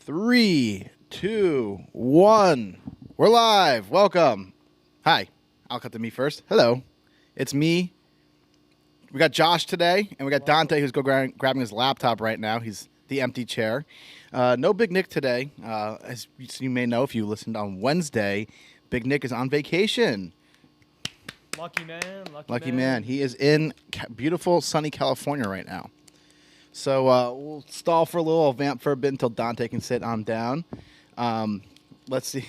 Three, two, one. We're live. Welcome. Hi. I'll cut to me first. Hello. It's me. We got Josh today, and we got Dante, who's grabbing his laptop right now. He's the empty chair. No Big Nick today. As you may know, if you listened on Wednesday, Big Nick is on vacation. Lucky man. Lucky man. He is in beautiful, sunny California right now. So we'll stall for a little, vamp for a bit until Dante can sit on down. Let's see.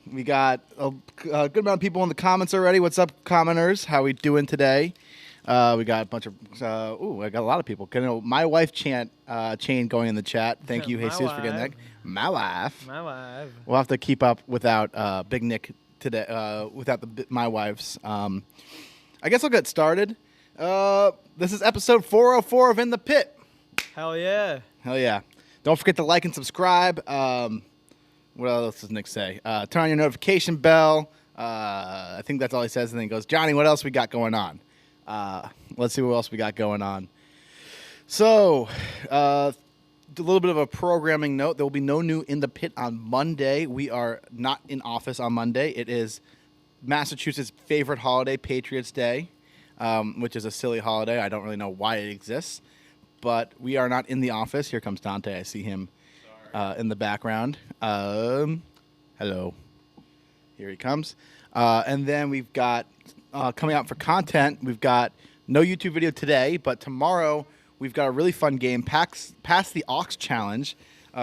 We got a good amount of people in the comments already. What's up, commenters? How we doing today? We got a bunch of, I got a lot of people. My wife chain going in the chat. Thank you, Jesus, for getting that. My wife. We'll have to keep up without Big Nick today, without my wife's. I guess I'll get started. This is episode 404 of In the Pit. Hell yeah. Hell yeah. Don't forget to like and subscribe. What else does Nick say? Turn on your notification bell. I think that's all he says. And then he goes, Johnny, what else we got going on? Let's see what else we got going on. So, a little bit of a programming note. There will be no new In the Pit on Monday. We are not in office on Monday. It is Massachusetts' favorite holiday, Patriots Day, which is a silly holiday. I don't really know why it exists. But we are not in the office. Here comes Dante. I see him in the background. Hello. Here he comes. And then we've got, coming out for content, we've got no YouTube video today, but tomorrow we've got a really fun game, Pass the Aux Challenge.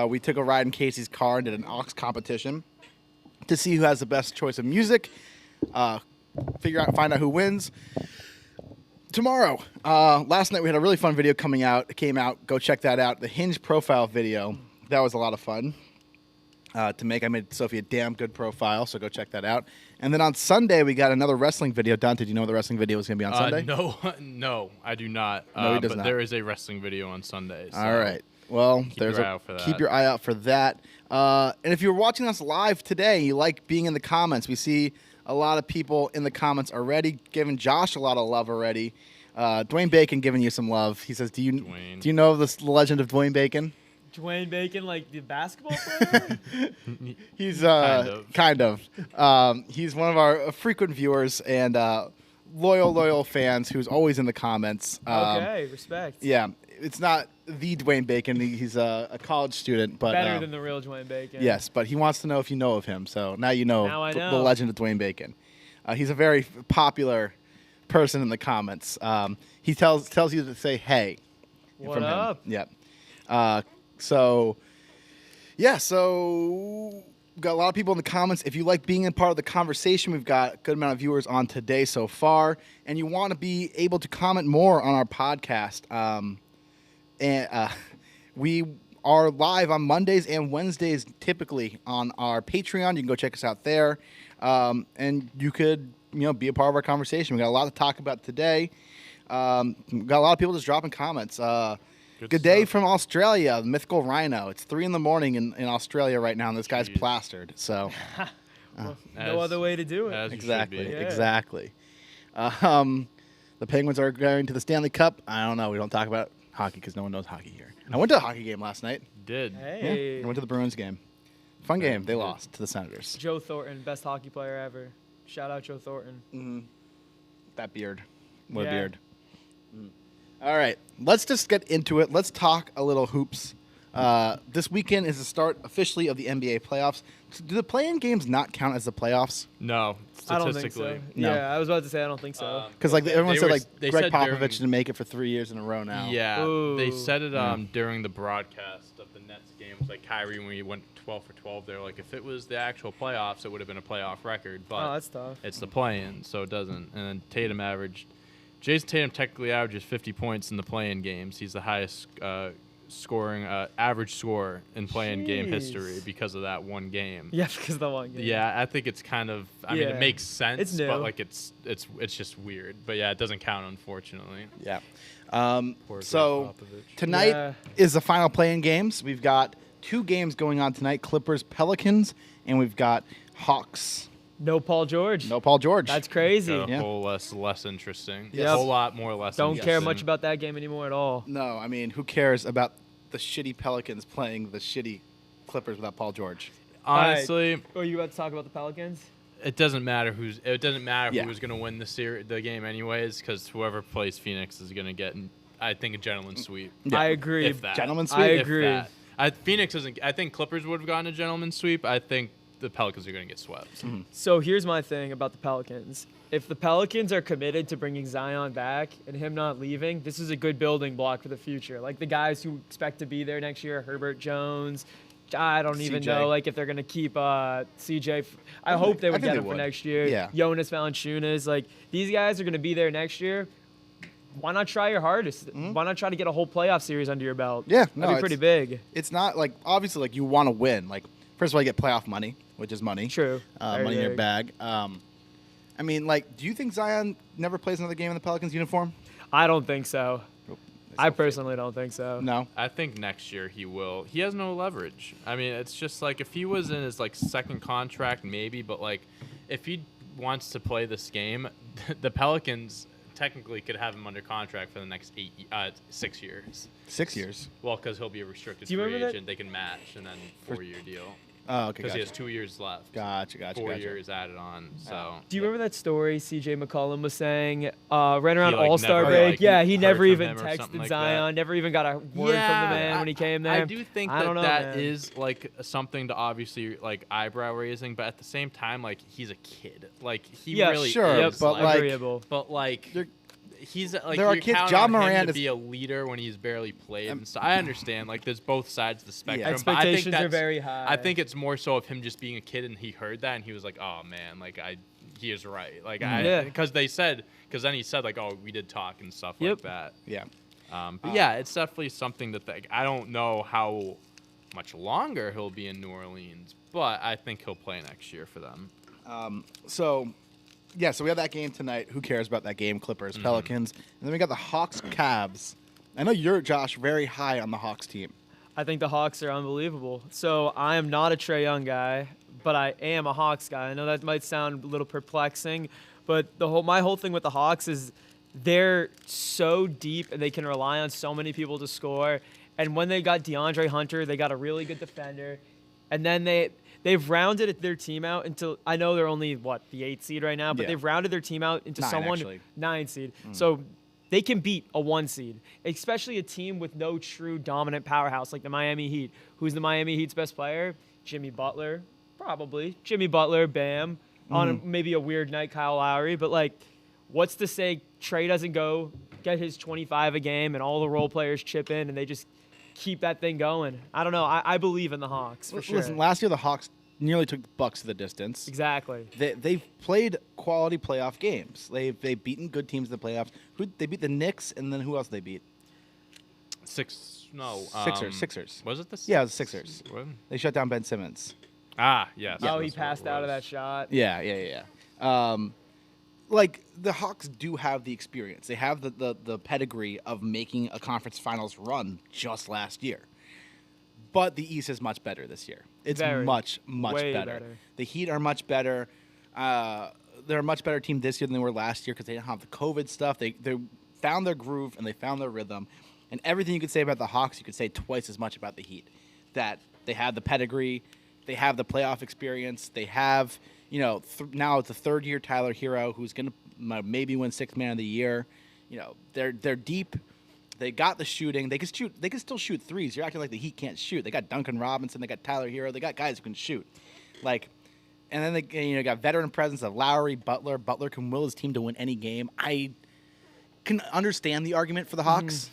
We took a ride in Casey's car and did an aux competition to see who has the best choice of music, find out who wins. Tomorrow, last night we had a really fun video It came out. Go check that out. The Hinge profile video. That was a lot of fun to make. I made Sophie a damn good profile, so go check that out. And then on Sunday, we got another wrestling video. Dante, do you know what the wrestling video is going to be on Sunday? No, I do not. No, he does but not. There is a wrestling video on Sunday. So all right. Well, keep your eye out for that. And if you're watching us live today, you like being in the comments. We see a lot of people in the comments already, giving Josh a lot of love already. Dwayne Bacon giving you some love. He says, do you know the legend of Dwayne Bacon? Dwayne Bacon, like the basketball player? He's kind of. He's one of our frequent viewers and loyal fans who's always in the comments. Okay, respect. Yeah, it's not the Dwayne Bacon. He's a college student, but better than the real Dwayne Bacon. Yes, but he wants to know if you know of him. So now you know, I know. the legend of Dwayne Bacon. He's a very popular person in the comments. He tells you to say hey. What up? Him. Yeah. So we've got a lot of people in the comments. If you like being a part of the conversation, we've got a good amount of viewers on today so far, and you want to be able to comment more on our podcast. We are live on Mondays and Wednesdays typically on our Patreon. You can go check us out there, and you could be a part of our conversation. We got a lot to talk about today. We've got a lot of people just dropping comments. Good day from Australia, the mythical Rhino. It's 3 a.m. in Australia right now, and this guy's plastered. So, no other way to do it. Exactly. Yeah. Exactly. The Penguins are going to the Stanley Cup. I don't know. We don't talk about hockey because no one knows hockey here. I went to a hockey game last night. Hey. Yeah, I went to the Bruins game. Fun game. They lost to the Senators. Joe Thornton, best hockey player ever. Shout out Joe Thornton. Mm-hmm. That beard. What a beard. All right, let's just get into it. Let's talk a little hoops. This weekend is the start officially of the NBA playoffs. Do the play-in games not count as the playoffs? No, statistically. I don't think so. No. Yeah, I was about to say I don't think so. Because everyone said Greg Popovich during, didn't make it for 3 years in a row now. Yeah, Ooh. they said it during the broadcast of the Nets games. Like Kyrie, when he went 12 for 12, they're like, if it was the actual playoffs, it would have been a playoff record. But that's tough. It's the play-in, so it doesn't. And then Jason Tatum technically averages 50 points in the play-in games. He's the highest scoring average score in play-in game history because of that one game. Yeah, because of the one game. Yeah, I think it's kind of. I mean, it makes sense, it's new. but like it's just weird. But yeah, it doesn't count, unfortunately. Yeah. So tonight is the final play-in games. We've got 2 games going on tonight: Clippers, Pelicans, and we've got Hawks. No Paul George. No Paul George. That's crazy. A whole less interesting. Yes. A whole lot more less Don't interesting. care much about that game anymore at all. No, I mean, who cares about the shitty Pelicans playing the shitty Clippers without Paul George. Honestly, Are you about to talk about the Pelicans? it doesn't matter who's Yeah. who's going to win the game anyways, because whoever plays Phoenix is going to get, I think, a gentleman's sweep. Yeah. I agree. If that. Gentleman's I sweep. If agree. that. Phoenix isn't. I think Clippers would have gotten a gentleman's sweep. I think the Pelicans are going to get swept. Mm-hmm. So here's my thing about the Pelicans. If the Pelicans are committed to bringing Zion back and him not leaving, this is a good building block for the future. Like the guys who expect to be there next year, Herbert Jones. I don't even CJ. know like if they're going to keep CJ. I hope they would think get they him for would. next year. Yeah. Jonas Valanciunas. Like these guys are going to be there next year. Why not try your hardest? Why not try to get a whole playoff series under your belt? Yeah, That'd be pretty big. It's not like obviously like you want to win. Like first of all, you get playoff money, which is money. True. Very Money in your big. bag. I mean, like, do you think Zion never plays another game in the Pelicans uniform? I don't think so. Nope. I personally don't think so. No. I think next year he will. He has no leverage. I mean, it's just like if he was in his like second contract, maybe, but like if he wants to play this game, the Pelicans technically could have him under contract for the next 6 years. 6 years. Well, because he'll be a restricted Do you free remember that- agent, they can match and then 4-year deal. Oh, okay. Because he Gotcha. has 2 years left. Gotcha. 4 years added on. So. Do you remember that story CJ McCollum was saying right around He, like, All-Star never, break? like, Yeah, he heard never from even him or texted something like Zion, that. never even got a word from the man when he came there. I do think I don't know, that man. is like something to obviously like eyebrow raising, but at the same time, like he's a kid. Like he Yeah, really sure, is. but, like, agreeable. But like There- he's like there are you're kids. counting John on him Moran to is- be a leader when he's barely played. And so I understand. Like there's both sides of the spectrum. Yeah. But I think Expectations are that's- very high. I think it's more so of him just being a kid and he heard that and he was like, oh man, like he is right. Like Yeah. because then he said like, oh, we did talk and stuff Yep. like that. Yeah. But yeah, it's definitely something that I don't know how much longer he'll be in New Orleans, but I think he'll play next year for them. So we have that game tonight. Who cares about that game? Clippers, Mm-hmm. Pelicans, and then we got the Hawks, Cavs. I know you're, Josh, very high on the Hawks team. I think the Hawks are unbelievable. So I am not a Trae Young guy, but I am a Hawks guy. I know that might sound a little perplexing, but my whole thing with the Hawks is they're so deep and they can rely on so many people to score. And when they got DeAndre Hunter, they got a really good defender. And then they've rounded their team out until I know they're only the 8th seed right now, but Yeah. they've rounded their team out into 9, someone actually. 9 seed. So they can beat a 1 seed, especially a team with no true dominant powerhouse like the Miami Heat. Who's the Miami Heat's best player? Jimmy Butler, probably. Jimmy Butler, Bam. On maybe a weird night, Kyle Lowry. But like, what's to say Trae doesn't go get his 25 a game and all the role players chip in and they just keep that thing going? I don't know. I believe in the Hawks for sure. Listen, last year the Hawks nearly took the Bucks to the distance. Exactly. They've played quality playoff games. They've beaten good teams in the playoffs. They beat the Knicks, and then who else they beat? Sixers. Was it the Yeah, it was the Sixers. What? They shut down Ben Simmons. Yes. Oh, he that's what passed it out of was. that shot. Yeah. Like the Hawks do have the experience. They have the pedigree of making a conference finals run just last year. But the East is much better this year. It's Very. much Way better. better. The Heat are much better. They're a much better team this year than they were last year because they didn't have the COVID stuff. They found their groove and they found their rhythm. And everything you could say about the Hawks, you could say twice as much about the Heat. That they have the pedigree, they have the playoff experience, they have, now it's the third year Tyler Hero, who's going to maybe win Sixth Man of the Year. They're deep. They got the shooting. They can still shoot threes. You're acting like the Heat can't shoot. They got Duncan Robinson. They got Tyler Hero. They got guys who can shoot. And then they got veteran presence of Lowry, Butler. Butler can will his team to win any game. I can understand the argument for the Hawks.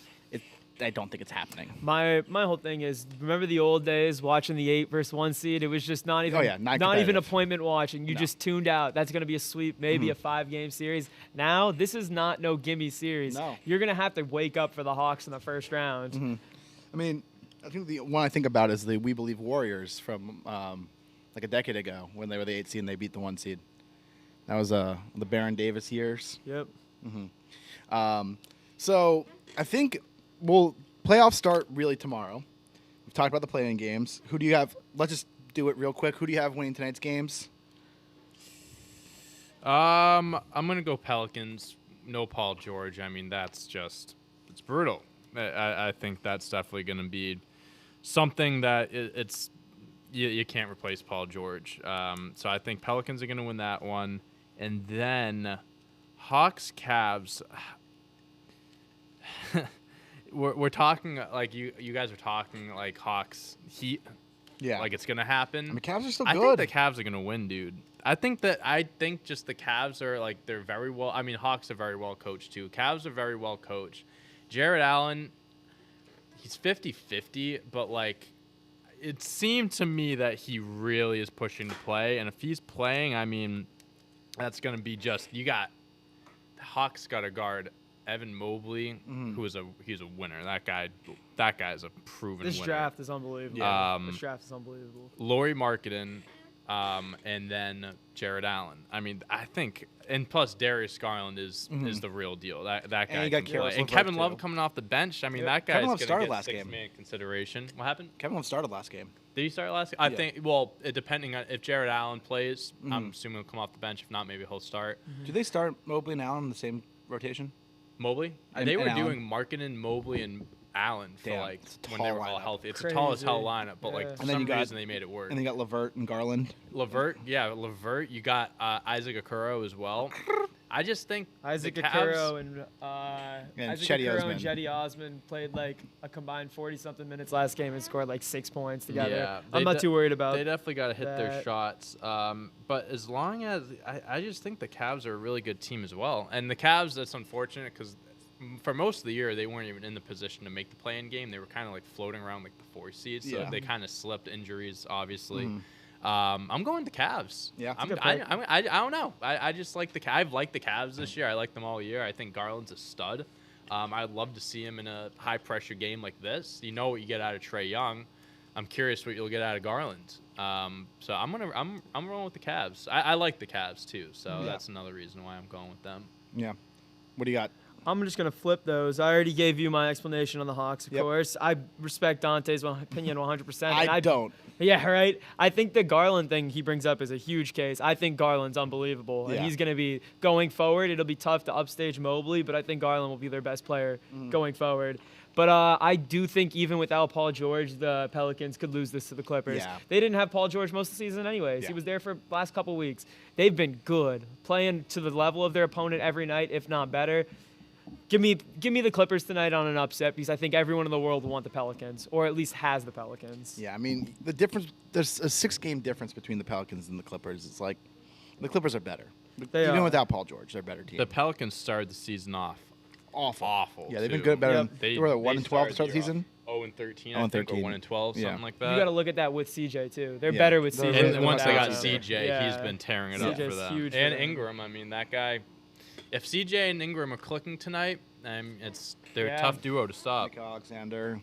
I don't think it's happening. My whole thing is, remember the old days watching the 8 versus 1 seed? It was just not even not not even competitive. appointment watching. You just tuned out. That's going to be a sweep, maybe a 5-game series. Now, this is not no gimme series. No. You're going to have to wake up for the Hawks in the first round. I mean, I think the one I think about is the We Believe Warriors from like a decade ago when they were the 8 seed and they beat the 1 seed. That was the Baron Davis years. Yep. So I think playoffs start really tomorrow. We've talked about the play-in games. Who do you have? Let's just do it real quick. Who do you have winning tonight's games? I'm gonna go Pelicans. No Paul George. I mean, it's brutal. I think that's definitely gonna be something that it's you can't replace Paul George. So I think Pelicans are going to win that one. And then Hawks, Cavs. we're talking like you guys are talking like Hawks, Heat. Yeah. Like it's going to happen. I mean, Cavs are still I good. think the Cavs are going to win, dude. I think just the Cavs are like they're very well. I mean, Hawks are very well coached too. Cavs are very well coached. Jared Allen, he's 50-50, but like it seemed to me that he really is pushing to play. And if he's playing, I mean, that's going to be just the Hawks got to guard Evan Mobley, he's a winner. That guy's a proven This winner. draft is unbelievable. This draft is unbelievable. Lauri Markkanen, and then Jared Allen. I mean, I think, and plus Darius Garland is the real deal. That guy And you got can play. Karis And LeVert, Kevin too. Love coming off the bench. I mean, that guy's Kevin Love going to started get last game. six-man consideration. What happened? Kevin Love started last game. Did he start last game? I Yeah. think. Well, depending on if Jared Allen plays, I'm assuming he'll come off the bench. If not, maybe he'll start. Do they start Mobley and Allen in the same rotation? Mobley. And- They were and Allen. doing Markkanen, Mobley, and Allen for Damn, like it's a when tall they were all lineup. healthy. It's a tall as hell Crazy. lineup, but like Yeah. for And then some you got- reason they made it work. And then you got LeVert and Garland. LeVert. You got Isaac Okoro as well. I just think Isaac the Cavs, Okoro and Isaac Chetty Okoro Osman. and Jetty Osman played like a combined 40-something minutes last game and scored like 6 points together. Yeah, I'm not too worried about They definitely got to hit their that. shots. But as long as I just think the Cavs are a really good team as well. And the Cavs, that's unfortunate because for most of the year they weren't even in the position to make the play-in game. They were kind of like floating around like the 4 seeds, so Yeah. they kind of slipped. Injuries, obviously. I'm going the Cavs. Yeah. I It's a good pick. don't know. I just like I've liked the Cavs this year. I like them all year. I think Garland's a stud. I'd love to see him in a high-pressure game like this. You know what you get out of Trae Young. I'm curious what you'll get out of Garland. So I'm rolling with the Cavs. I like the Cavs too. So that's another reason why I'm going with them. Yeah. What do you got? I'm just going to flip those. I already gave you my explanation on the Hawks, of Yep. course. I respect Dante's opinion 100%. and I don't. Yeah, right. I think the Garland thing he brings up is a huge case. I think Garland's unbelievable, and Yeah. he's going to be going forward. It'll be tough to upstage Mobley, but I think Garland will be their best player going forward. But I do think even without Paul George, the Pelicans could lose this to the Clippers. Yeah. They didn't have Paul George most of the season anyways. Yeah. He was there for the last couple weeks. They've been good, playing to the level of their opponent every night, if not better. Give me the Clippers tonight on an upset because I think everyone in the world will want the Pelicans, or at least has the Pelicans. Yeah, I mean, the difference, there's a 6-game difference between the Pelicans and the Clippers. It's like the Clippers are better. They Even are. without Paul George, they're a better team. The Pelicans started the season off awful. Yeah, they've been too. good, better Yep. than, they were 1 and 12 to start the season. 0-13, 0 I and think, or 13. 1-12, Yeah. something like that. You got to look at that with CJ too. They're Yeah. better with They're CJ. really And once they got without CJ, Yeah. he's been tearing it up CJ's for them. huge for And them. Ingram, I mean, that guy. If CJ and Ingram are clicking tonight, they're Yeah. a tough duo to stop. Nick Alexander.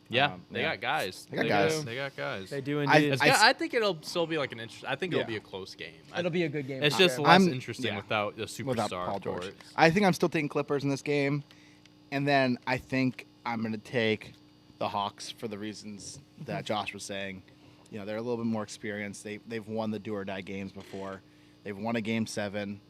Yeah, they yeah. got guys. They got guys. They got guys. They do I- indeed. I think it'll still be like an interest. I think it'll Yeah. be a close game. It'll be a good game. It's for just sure. less I'm- interesting yeah. without the superstar. Without Paul George. court. I think I'm still taking Clippers in this game. And then I think I'm going to take the Hawks for the reasons that Josh was saying. You know, they're a little bit more experienced. They've won the do-or-die games before. They've won a Game 7.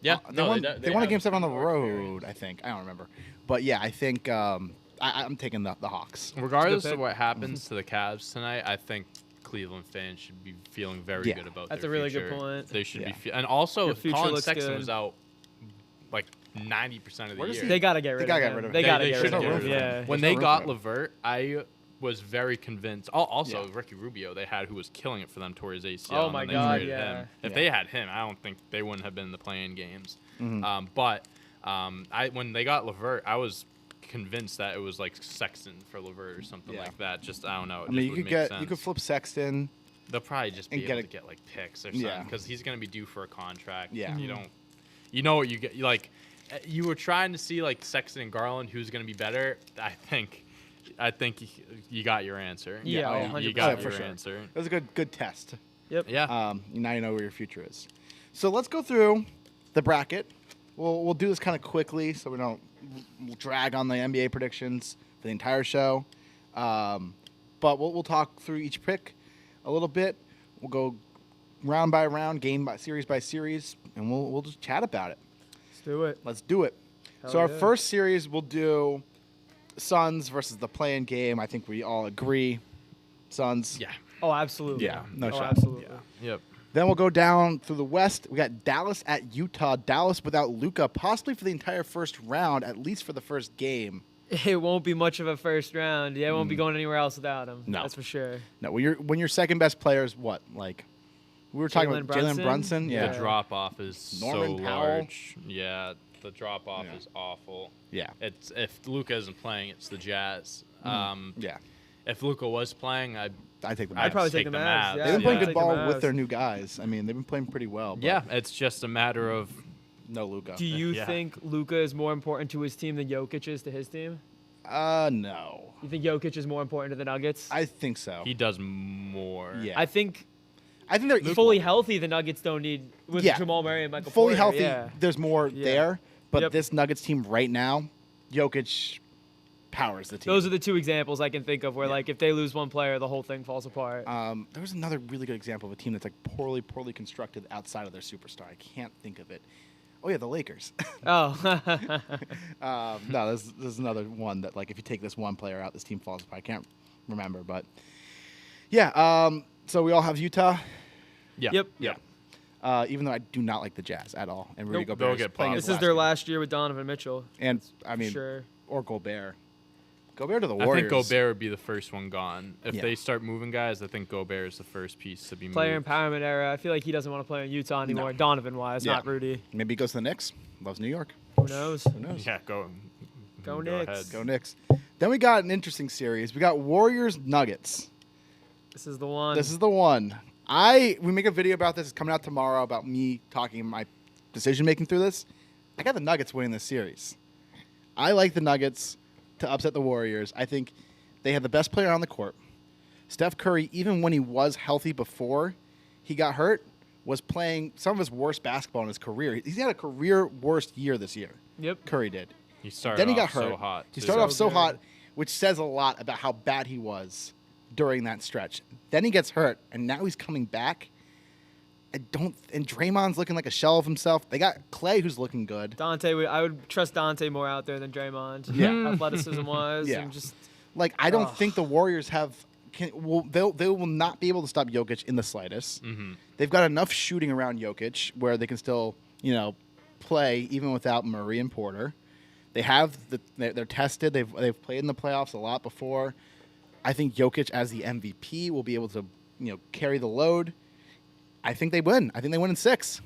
Yeah, They won a have Game 7 on the more experience. road, I think. I don't remember. But, yeah, I think I'm taking the Hawks. Regardless pick. of what happens to the Cavs tonight, I think Cleveland fans should be feeling very Yeah. good about That's their a really good future. point. They should Yeah. be, and also Their future Colin looks Sexton good. was out like 90% of the Where does year. he- They got to get rid gotta of get him. rid of him. They got to They get should rid of get him. rid of Yeah. him. When There's they no room got for him. LeVert, I was very convinced. Also, Yeah. Ricky Rubio, they had who was killing it for them toward his ACL. Oh and my then they God, traded yeah. him. If Yeah. they had him, I don't think they wouldn't have been in the playing games. Mm-hmm. But when they got LeVert, I was convinced that it was like Sexton for LeVert or something Yeah. like that. Just I don't know. It I mean, just you would could make you could sense. flip Sexton. They'll probably just and be get able a- to get like picks or Yeah. something because he's gonna be due for a contract. Yeah. You don't. You know what you get. You were trying to see like Sexton and Garland, who's gonna be better. I think you got your answer. Yeah, oh, you 100%. got for your sure. answer. It was a good test. Yep. Yeah. Now you know where your future is. So let's go through the bracket. We'll do this kind of quickly so we don't drag on the NBA predictions for the entire show. But we'll talk through each pick a little bit. We'll go round by round, game by series, and we'll just chat about it. Let's do it. Let's do it. Hell So our yeah. first series, we'll do Suns versus the play-in game. I think we all agree. Suns. Yeah. Oh, absolutely. Yeah, no oh, shot. Absolutely. Yep. Then we'll go down through the West. We got Dallas at Utah. Dallas without Luka, possibly for the entire first round, at least for the first game. It won't be much of a first round. Yeah, it won't be going anywhere else without him. No. That's for sure. No, when your second best player is what? Like, we were talking Jalen about Jalen Brunson? Brunson. The Yeah. drop off is Norman so Powell. large. Yeah, the drop off Yeah. is awful. Yeah. It's if Luka isn't playing, it's the Jazz. Yeah. If Luka was playing, I take the I'd Mavs. probably take take the the Mavs. Mavs. Yeah, They've been playing I'd good take the ball with Mavs. their new guys. I mean, they've been playing pretty well. But yeah, it's just a matter of No Luka. Do you Yeah. think Luka is more important to his team than Jokic is to his team? No. You think Jokic is more important to the Nuggets? I think so. he does more. Yeah. I think I think they're fully equal. healthy, the Nuggets don't need with Yeah. Jamal Murray and Michael Fully Porter. healthy. Yeah. There's more Yeah. there. But Yep. this Nuggets team right now, Jokic powers the team. Those are the two examples I can think of where, like, if they lose one player, the whole thing falls apart. There was another really good example of a team that's like poorly constructed outside of their superstar. I can't think of it. Oh yeah, the Lakers. Oh. No, there's another one that like if you take this one player out, this team falls apart. I can't remember, but yeah. So we all have Utah. Yeah. Yep. Yeah. Even though I do not like the Jazz at all, and Rudy Nope. Gobert They'll is get playing popped. his This is last their game. last year with Donovan Mitchell. And I mean, Sure. or Gobert. Gobert to the I Warriors. think Gobert would be the first one gone. If Yeah. they start moving guys, I think Gobert is the first piece to be Player moved. empowerment era. I feel like he doesn't want to play in Utah anymore, Donovan-wise, Yeah. not Rudy. Maybe he goes to the Knicks. Loves New York. Who knows? Who knows? Yeah, go Knicks. ahead. Go Knicks. Then we got an interesting series. We got Warriors Nuggets. This is the one. This is the one. We make a video about this. It's coming out tomorrow about me talking my decision making through this. I got the Nuggets winning this series. I like the Nuggets to upset the Warriors. I think they have the best player on the court. Steph Curry, even when he was healthy before he got hurt, was playing some of his worst basketball in his career. He's had a career worst year this year. Yep. Curry did. He started Then he got off hurt. so hot. He too. started off so good. hot, which says a lot about how bad he was during that stretch. Then he gets hurt, and now he's coming back. And Draymond's looking like a shell of himself. They got Clay, who's looking good. Dante, I would trust Dante more out there than Draymond. Yeah. Athleticism-wise. Yeah. And just Like I don't Ugh. think the Warriors they will not be able to stop Jokic in the slightest. They've got enough shooting around Jokic where they can still, play even without Murray and Porter. They have they're tested. They've played in the playoffs a lot before. I think Jokic as the MVP will be able to, carry the load. I think they win. I think they win in 6.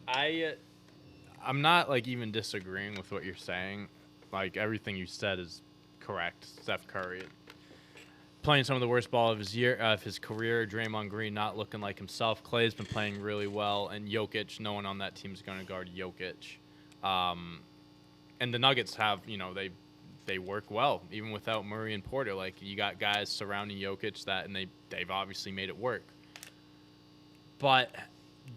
I'm not like even disagreeing with what you're saying. Like everything you said is correct. Steph Curry playing some of the worst ball of his career. Draymond Green not looking like himself. Clay's been playing really well, and Jokic, no one on that team is going to guard Jokic. And the Nuggets have, they work well even without Murray and Porter. Like you got guys surrounding Jokic and they've obviously made it work. But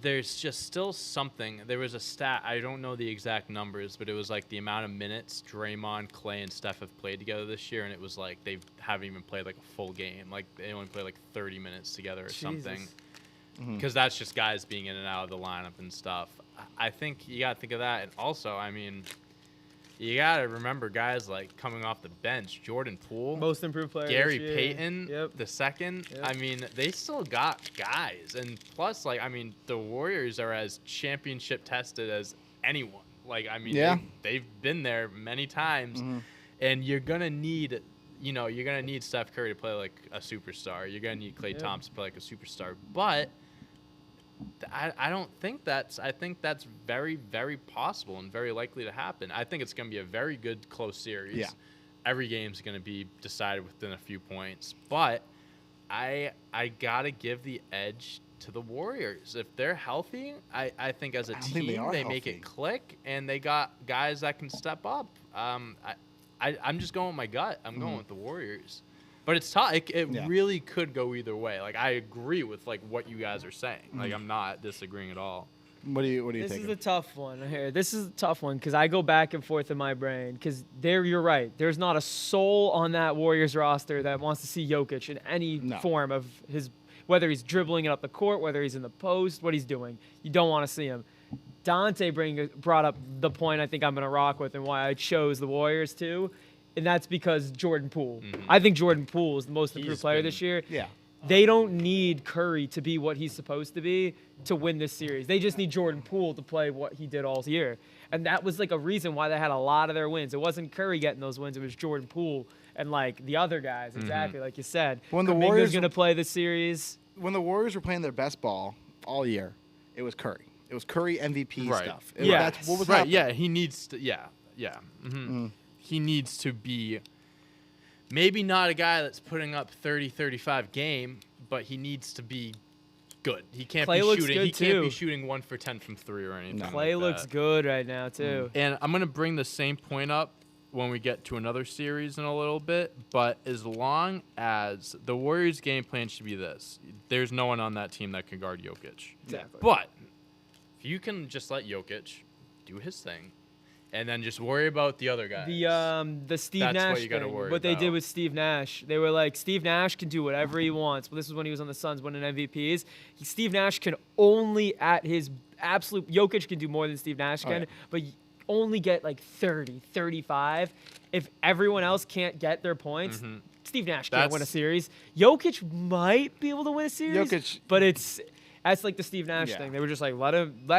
there's just still something. There was a stat, I don't know the exact numbers, but it was like the amount of minutes Draymond, Clay, and Steph have played together this year, and it was like they haven't even played like a full game. Like they only played like 30 minutes together or something. Because that's just guys being in and out of the lineup and stuff. I think you got to think of that. And also, I mean, you got to remember guys like coming off the bench, Jordan Poole. most improved player. Gary this year. Payton, Yep. the second. Yep. I mean, they still got guys. And plus, like, I mean, the Warriors are as championship tested as anyone. Like, I mean, Yeah. they've been there many times. And you're going to need, you're going to need Steph Curry to play like a superstar. You're going to need Klay Thompson to play like a superstar. But I don't think I think that's very, very possible and very likely to happen. I think it's going to be a very good, close series. Yeah. Every game's going to be decided within a few points. But I got to give the edge to the Warriors. If they're healthy, I think as a I don't think team, they they are make healthy. it click, and they got guys that can step up. I'm just going with my gut. I'm going with the Warriors. But it's tough. It Yeah. really could go either way. Like I agree with like what you guys are saying. Like I'm not disagreeing at all. What do you This think? is a tough one here. This is a tough one because I go back and forth in my brain because you're right. There's not a soul on that Warriors roster that wants to see Jokic in any No. form of his, whether he's dribbling it up the court, whether he's in the post, what he's doing. You don't want to see him. Dante brought up the point I think I'm going to rock with and why I chose the Warriors too, and that's because Jordan Poole. I think Jordan Poole is the most improved He's player been- this year. Yeah. they don't need Curry to be what he's supposed to be to win this series. They just need Jordan Poole to play what he did all year. And that was like a reason why they had a lot of their wins. It wasn't Curry getting those wins. It was Jordan Poole and like the other guys. Exactly, like you said. When the Kuminga's Warriors going to play the series. When the Warriors were playing their best ball all year, it was Curry. It was Curry MVP Right. stuff. Yeah. That's what was Right, happening. yeah, he needs to, He needs to be maybe not a guy that's putting up 30, 35 game, but he needs to be good. He can't Clay be looks shooting. good, He can't be too. shooting 1 for 10 from 3 or anything. Clay like looks that. good right now, too. And I'm going to bring the same point up when we get to another series in a little bit, but as long as the Warriors' game plan should be this, there's no one on that team that can guard Jokic. Exactly. But if you can just let Jokic do his thing and then just worry about the other guys. The Steve That's Nash what you gotta thing, worry what they did about. with Steve Nash. They were like, Steve Nash can do whatever he wants. Well, this is when he was on the Suns winning MVPs. Steve Nash can only at his absolute – Jokic can do more than Steve Nash can, but only get like 30, 35. If everyone else can't get their points, Steve Nash can't win a That's- series. Jokic might be able to win a series, Jokic- but that's like the Steve Nash Yeah. thing. They were just like, let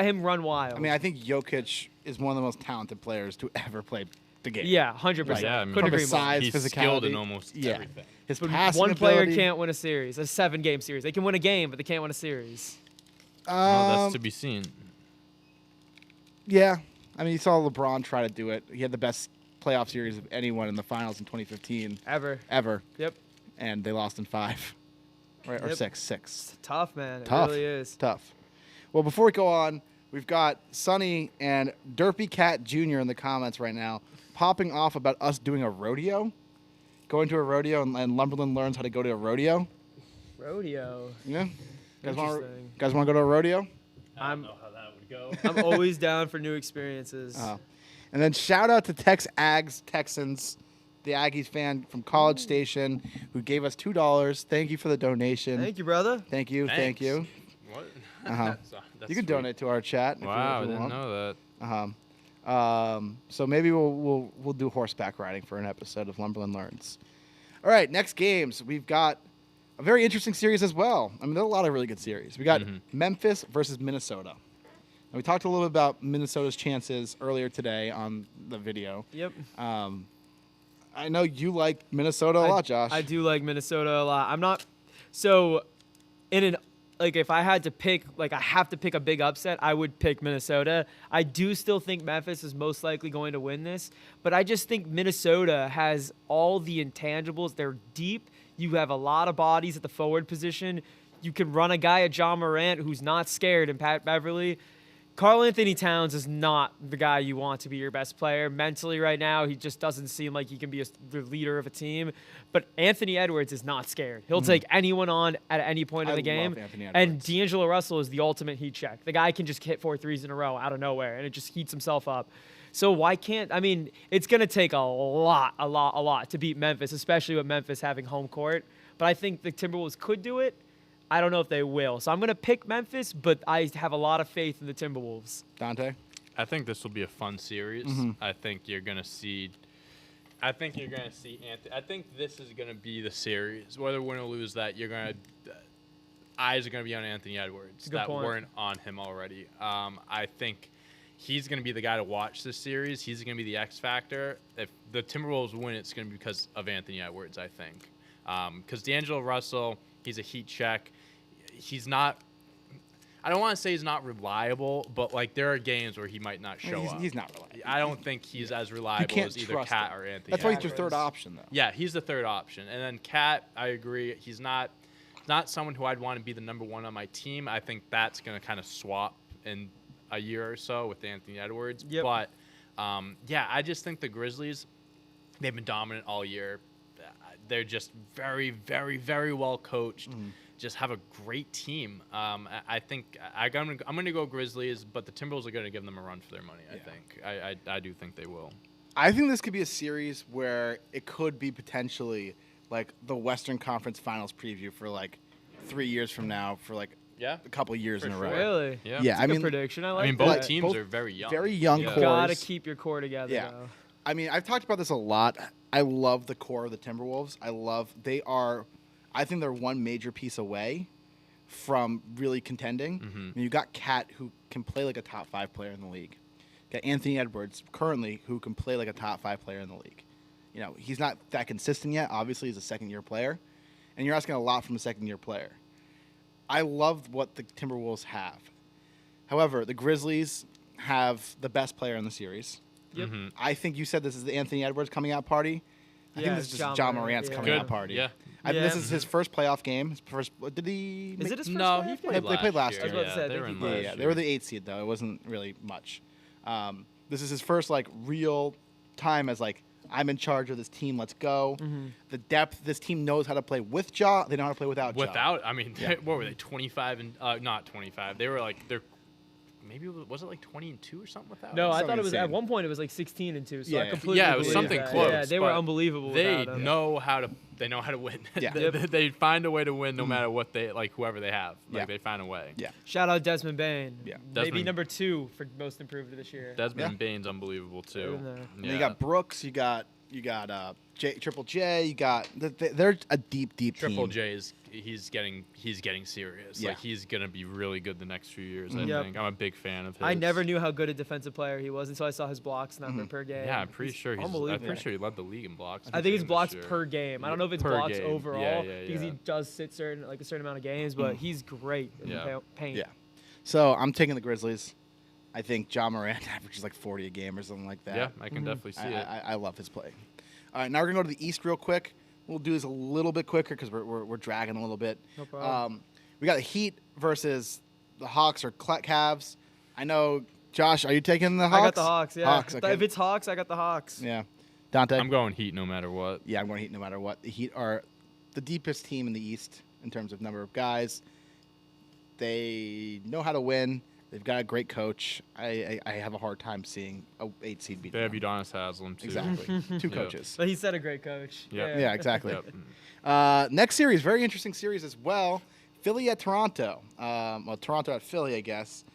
him run wild. I mean, I think Jokic is one of the most talented players to ever play the game. yeah, 100%. Yeah, I mean, Couldn't From agree his more. size, He's physicality. skilled in almost Yeah. everything. His But passing one player ability- can't win a series, a 7-game series. They can win a game, but they can't win a series. Well, that's to be seen. Yeah. I mean, you saw LeBron try to do it. He had the best playoff series of anyone in the finals in 2015 Ever. Yep. and they lost in 5. Right, or Yep. 6. It's tough, man. It Tough. really is. Tough. Well, before we go on, we've got Sonny and Derpy Cat Jr. in the comments right now popping off about us doing a rodeo. Going to a rodeo and Lumberland learns how to go to a rodeo. Rodeo. Yeah? Guys want Interesting. to go to a rodeo? I don't know how that would go. I'm always down for new experiences. And then shout out to Texans, the Aggies fan from College Station who gave us $2. Thank you for the donation. Thank you, brother. Thank you. Thank you. What? Uh-huh. That's You can sweet. donate to our chat. Wow, I if you didn't want. know that. So maybe we'll do horseback riding for an episode of Lumberland Learns. All right, next games we've got a very interesting series as well. I mean, there are a lot of really good series. We got Memphis versus Minnesota. And we talked a little bit about Minnesota's chances earlier today on the video. Yep. I know you like Minnesota a lot, Josh. I do like Minnesota a lot. I'm not so if I had to pick, I have to pick a big upset, I would pick Minnesota. I do still think Memphis is most likely going to win this, but I just think Minnesota has all the intangibles. They're deep. You have a lot of bodies at the forward position. You can run a guy at John Morant who's not scared, and Pat Beverly. Karl Anthony Towns is not the guy you want to be your best player. Mentally right now, he just doesn't seem like he can be the leader of a team. But Anthony Edwards is not scared. He'll take anyone on at any point in the game. love Anthony And Edwards. D'Angelo Russell is the ultimate heat check. The guy can just hit 4 threes in a row out of nowhere, and it just heats himself up. So why can't – I mean, it's going to take a lot to beat Memphis, especially with Memphis having home court. But I think the Timberwolves could do it. I don't know if they will. So I'm going to pick Memphis, but I have a lot of faith in the Timberwolves. Dante? I think this will be a fun series. I think you're gonna see. I think this is gonna be the series. Whether win or lose, that you're gonna eyes are gonna be on Anthony Edwards Good that point. weren't on him already. I think he's gonna be the guy to watch this series. He's gonna be the X factor. If the Timberwolves win, it's gonna be because of Anthony Edwards. I think because D'Angelo Russell, he's a heat check. He's not. I don't want to say he's not reliable, but there are games where he might not show up. He's not reliable. I don't think he's as You reliable can't as either trust Cat him. or Anthony. That's why he's your Edwards. third option, though. Yeah, he's the third option. And then Cat, I agree. He's not someone who I'd want to be the number one on my team. I think that's going to kind of swap in a year or so with Anthony Edwards. Yep. But, I just think the Grizzlies, they've been dominant all year. They're just very, very, very well coached. Just have a great team. I think I'm going to go Grizzlies, but the Timberwolves are going to give them a run for their money. I think I do think they will. I think this could be a series where it could be potentially the Western Conference Finals preview for 3 years from now for Yeah. a couple years For in a sure. row. Really? Yeah. Yeah, That's I a good mean, prediction. I like I mean, that. both teams both are very young. very young Yeah. core. Gotta course. keep your core together, Yeah. though. I mean, I've talked about this a lot. I love the core of the Timberwolves. I think they're one major piece away from really contending. Mm-hmm. You got Cat, who can play like a top 5 player in the league. You got Anthony Edwards, currently, who can play like a top 5 player in the league. You know, he's not that consistent yet. Obviously, he's a second-year player. And you're asking a lot from a second-year player. I love what the Timberwolves have. However, the Grizzlies have the best player in the series. Yep. Mm-hmm. I think you said this is the Anthony Edwards coming out party. I think this is just John Morant's coming Good. out party. Yeah. This is his first playoff game. His first. Did he? Is it his first No, playoff he game? played They played last year. year. I was about to say, I they think were he in played. last Yeah, year. they were the 8th seed though. It wasn't really much. This is his first like real time as like I'm in charge of this team. Let's go. Mm-hmm. The depth. This team knows how to play with Ja. They know how to play without Ja. Without, I mean, Yeah. what were they? 25 and not 25. They were like maybe was it like 20 and 2 or something without? No, I Something thought it was at insane. one point it was like 16 and 2. So Yeah, I yeah. completely Yeah, it was believe something that. close. Yeah, they were but unbelievable. They without him. know how to. They know how to win. Yeah. they find a way to win no matter what they like. Whoever they have, like Yeah. they find a way. Yeah. Shout out Desmond Bain. Yeah. Maybe Desmond- number 2 for most improved this year. Desmond Bain's unbelievable too. Right in there. And then you got Brooks. You got Triple J. You got they're a deep Triple team. J is he's getting serious. Yeah. Like he's gonna be really good the next few years. I Yep. think I'm a big fan of his. I never knew how good a defensive player he was until I saw his blocks number per game. Yeah, I'm pretty sure I'm unbelievable. pretty sure he led the league in blocks. I think it's this blocks year. per game. I don't know if it's Per blocks game. overall Yeah, because he yeah. does sit a certain amount of games, but he's great in Yeah. the paint. Yeah. So I'm taking the Grizzlies. I think John Morant averages like 40 a game or something like that. Yeah, I can definitely see it. I love his play. All right, now we're gonna go to the East real quick. We'll do this a little bit quicker because we're dragging a little bit. No problem. We got the Heat versus the Hawks or Cavs. I know, Josh, are you taking the Hawks? I got the Hawks. Yeah. Hawks. Okay. If it's Hawks, I got the Hawks. Yeah. Dante. I'm going Heat no matter what. Yeah, I'm going Heat no matter what. The Heat are the deepest team in the East in terms of number of guys. They know how to win. They've got a great coach. I have a hard time seeing a 8 seed beat They have them. Udonis Haslam too. Exactly. Two Yeah. coaches. But he said a great coach. Yep. Yeah, exactly. Yep. Next series, very interesting series as well. Philly at Toronto. Well, Toronto at Philly, I guess.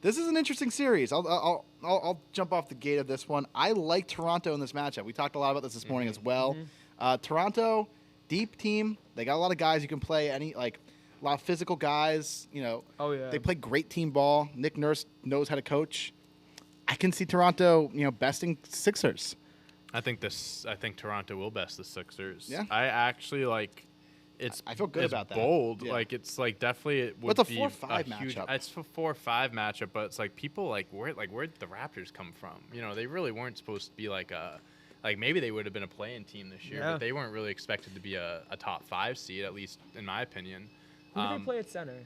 This is an interesting series. I'll jump off the gate of this one. I like Toronto in this matchup. We talked a lot about this morning as well. Toronto, deep team. They got a lot of guys you can play. A lot of physical guys. You know. Oh, yeah. They play great team ball. Nick Nurse knows how to coach. I can see Toronto, besting Sixers. I think Toronto will best the Sixers. Yeah. I actually like. I feel good it's about that. bold. Yeah. Like it's like definitely it would What's a be 4-5 huge. matchup? It's a 4-5 matchup, but it's like people where'd the Raptors come from? They really weren't supposed to be like maybe they would have been a play-in team this year, Yeah. but they weren't really expected to be a top 5 seed, at least in my opinion. Who do they play at center?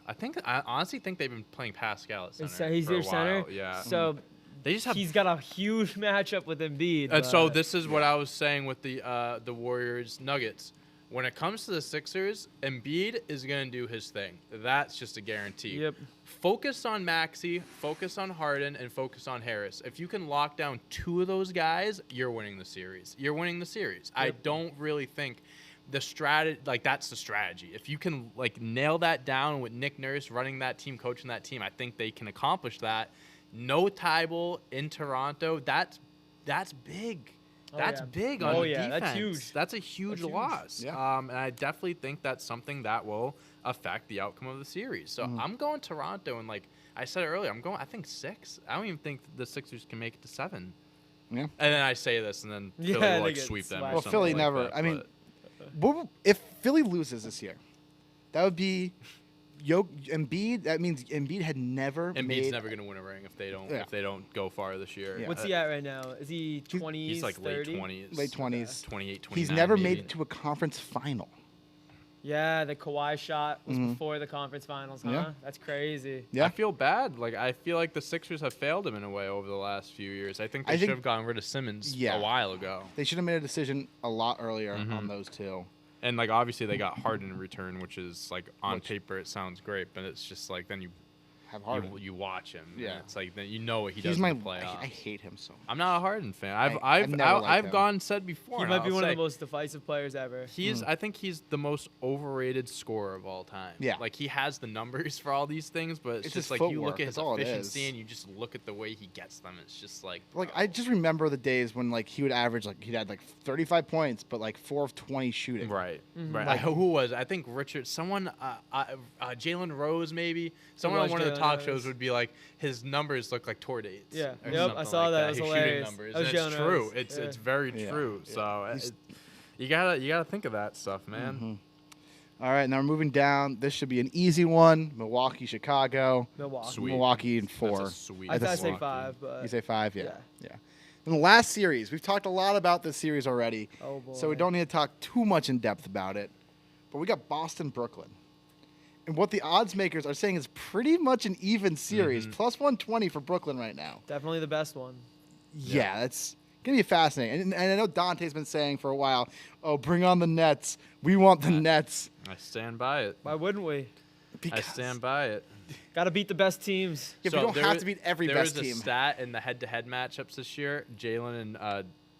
I honestly think they've been playing Pascal at center. He's for a their center. while, Yeah. So They just have he's got a huge matchup with Embiid. And so but- this is what I was saying with the Warriors Nuggets. When it comes to the Sixers, Embiid is going to do his thing. That's just a guarantee. Yep. Focus on Maxey, focus on Harden, and focus on Harris. If you can lock down 2 of those guys, you're winning the series. I don't really think the strategy, that's the strategy. If you can nail that down with Nick Nurse running that team, coaching that team, I think they can accomplish that. No Tybal in Toronto. That's big. That's yeah. big on Oh, the yeah, defense. that's huge. That's a huge That's huge. loss. Yeah. And I definitely think that's something that will affect the outcome of the series. So I'm going Toronto, and like I said earlier, I think 6. I don't even think the Sixers can make it to 7. Yeah. And then I say this, and then Yeah, Philly they will get sweep them. Or smacked. Well, something Philly like never. that, I mean, but- if Philly loses this year, that would be Embiid. That means Embiid had never Embiid's made. never going to win a ring if they don't Yeah. if they don't go far this year. Yeah. What's he at right now? Is he 20s? He's like 30? late 20s. Late 20s. 28, 29. He's never maybe. made it to a conference final. Yeah, the Kawhi shot was before the conference finals, huh? Yeah. That's crazy. Yeah. I feel bad. I feel like the Sixers have failed him in a way over the last few years. I think they I should think- have gotten rid of Simmons Yeah. a while ago. They should have made a decision a lot earlier on those two. And obviously they got Harden in return, which is on paper it sounds great, but it's just then you have Harden. You watch him. Yeah. And it's like you know what he He's does my. in the playoffs. I hate him so much. I'm not a Harden fan. I've I've never liked him. gone said before. He and might I'll be one of say, the most divisive players ever. I think he's the most overrated scorer of all time. Yeah. Like he has the numbers for all these things, but it's It's just his like you footwork. look at his That's all it efficiency is. and you just look at the way he gets them. It's just like I just remember the days when he would average he had 35 points, but 4 of 20 shooting. Right. Mm-hmm. Right. Who was? I think Richard. Someone. Jalen Rose maybe. Someone on was one of the Jalen talk Rose. shows would be like his numbers look like tour dates. Yeah. or Yep, I something saw like that. It was His hilarious. shooting numbers. That was And it's Jalen true. Rose. It's Yeah. very Yeah. true. Yeah. So He's- you gotta think of that stuff, man. Mm-hmm. All right, now we're moving down. This should be an easy one. Milwaukee, Chicago. Milwaukee. Sweet. Milwaukee in That's 4. a sweet. I thought I That's say a- 5, but You say 5? Yeah. yeah. Yeah. In the last series, we've talked a lot about this series already. Oh boy. So we don't need to talk too much in depth about it. But we got Boston, Brooklyn. And what the odds makers are saying is pretty much an even series. Plus 120 for Brooklyn right now. Definitely the best one. Yeah, that's going to be fascinating. And I know Dante's been saying for a while, oh, bring on the Nets. We want the Nets. I stand by it. Why wouldn't we? I stand by it. Got to beat the best teams. Yeah, but you don't there have is- to beat every there best is a team. stat in the head-to-head matchups this year. Jalen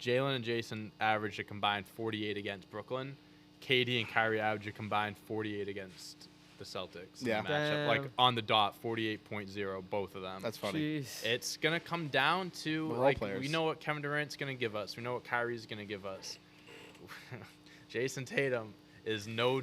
and Jason averaged a combined 48 against Brooklyn. KD and Kyrie averaged a combined 48 against the Celtics. Yeah. In the matchup. Like Damn. on the dot, 48.0, both of them. That's funny. Jeez. It's gonna come down to We're role like players. we know what Kevin Durant's gonna give us. We know what Kyrie's gonna give us. Jason Tatum is no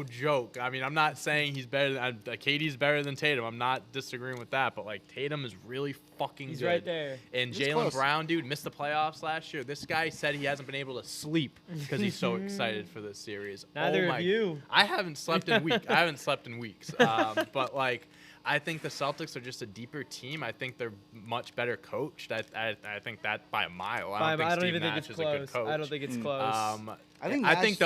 joke. I mean, I'm not saying he's better than KD's better than Tatum. I'm not disagreeing with that, but Tatum is really fucking He's good. right there. And He's Jalen close. Brown, dude, missed the playoffs last year. This guy said he hasn't been able to sleep because he's so excited for this series. Neither oh of you. I haven't slept in weeks. But I think the Celtics are just a deeper team. I think they're much better coached. I think that by a mile. I don't think Steve even think Nash it's is a good close. coach. I don't think it's close.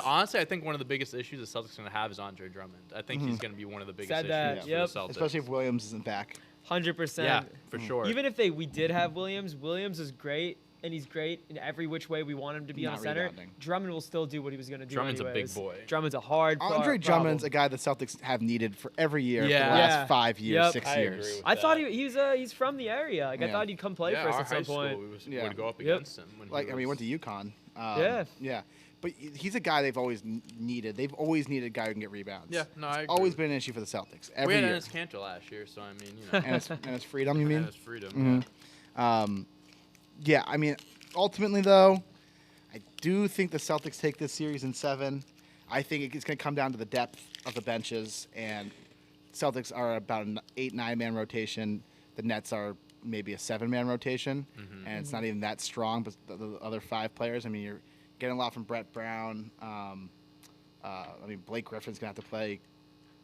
Honestly, I think one of the biggest issues the Celtics are going to have is Andre Drummond. I think he's going to be one of the biggest Said issues that, for yep. the Celtics. Especially if Williams isn't back. 100%. Yeah, for sure. Even if we did have Williams is great, and he's great in every which way we want him to be on Not a center. rebounding. Drummond will still do what he was going to do Drummond's a big anyways. boy. Drummond's a hard Andre Drummond's a guy the Celtics have needed for every year for the Yeah. last Yeah. 5 years, Yep. 6 I years. agree with I thought that. he's from the area. I Yeah. thought he'd come play for us our at some high school, point. Yeah. would go up Yep. against him. When He went to UConn. Yeah. Yeah. But he's a guy they've always needed. They've always needed a guy who can get rebounds. Yeah, no, I agree. Always been an issue for the Celtics. We Every had year. Ennis Cantor last year, so I mean, you know. and it's freedom, you mean? And his freedom. Yeah. Yeah, I mean, ultimately, though, I do think the Celtics take this series in 7. I think it's going to come down to the depth of the benches, and Celtics are about an 8-9-man rotation. The Nets are maybe a 7-man rotation, and it's not even that strong, but the other 5 players, I mean, you're getting a lot from Brett Brown. Blake Griffin's going to have to play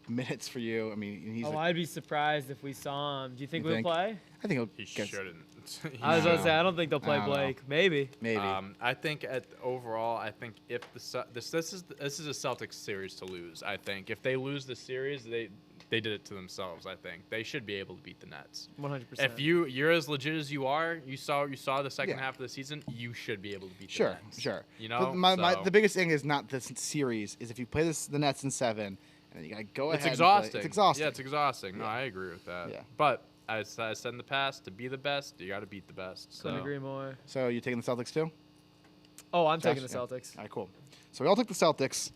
minutes for you. I mean, he's I'd be surprised if we saw him. Do you think You we'll think? play? I think He he'll get shouldn't. I was No. going to say, I don't think they'll play I don't know. Blake. Maybe. maybe. I think overall, I think if this is a Celtics series to lose. I think if they lose the series, they did it to themselves. I think they should be able to beat the Nets. 100%. If you're as legit as you are, you saw the second Yeah. half of the season, you should be able to beat the Sure, Nets. sure. You know, But the biggest thing is not this series. Is if you play the Nets in 7, and then you gotta go it's ahead. exhausting. And play. It's exhausting. Yeah, it's exhausting. No, Yeah. I agree with that. Yeah. But as I said in the past, to be the best, you got to beat the best. So Couldn't agree more. So you taking the Celtics too? Oh, I'm Josh? taking the Yeah. Celtics. All right, cool. So we all took the Celtics.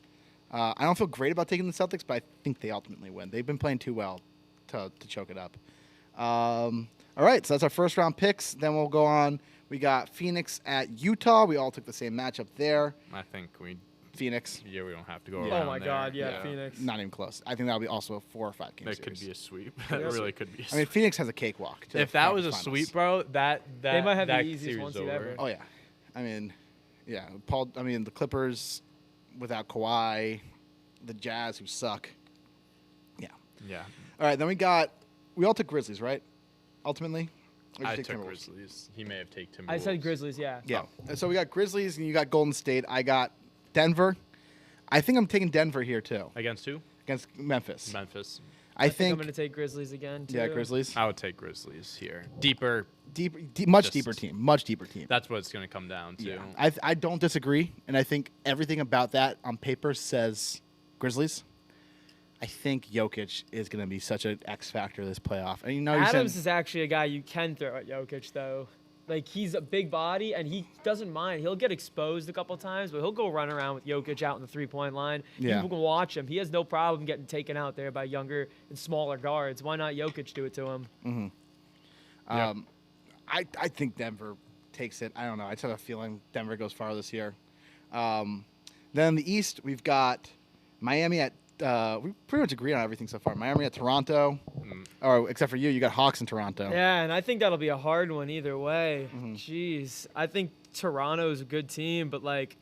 I don't feel great about taking the Celtics, but I think they ultimately win. They've been playing too well to choke it up. All right, so that's our first round picks. Then we'll go on. We got Phoenix at Utah. We all took the same matchup there. I think Phoenix, we don't have to go Yeah. around Oh, my there. God. Yeah, Phoenix. not even close. I think that'll be also a 4 or 5 game That series. could be a sweep. That really could be. A I mean, Phoenix has a cakewalk. To if the that was a finals. sweep, bro, that They might have the that easiest series one seed over. ever. Oh yeah, I mean, yeah, Paul. I mean, the Clippers without Kawhi, the Jazz who suck. Yeah. Yeah, All right, then we all took Grizzlies, right? Ultimately, Or did you I take took Timberwolves? Grizzlies. He may have taken Timberwolves. I said Grizzlies, yeah. Yeah. So we got Grizzlies and you got Golden State. I got Denver. I think I'm taking Denver here too Against who? against Memphis. Memphis. I I'm think. going to take Grizzlies again, too. Yeah, Grizzlies. I would take Grizzlies here. Deeper. Much Just- deeper team. Much deeper team. That's what it's going to come down to. Yeah. I don't disagree, and I think everything about that on paper says Grizzlies. I think Jokic is going to be such an X factor this playoff. And you Adams said, is actually a guy you can throw at Jokic, though. Like, he's a big body, and he doesn't mind. He'll get exposed a couple times, but he'll go run around with Jokic out in the three-point line. Yeah. People can watch him. He has no problem getting taken out there by younger and smaller guards. Why not Jokic do it to him? I think Denver takes it. I don't know. I just have a feeling Denver goes far this year. Then in the East, we've got Miami at we pretty much agree on everything so far. Miami at Toronto, or except for you got Hawks in Toronto. Yeah, and I think that'll be a hard one either way. Jeez, I think Toronto is a good team, but like,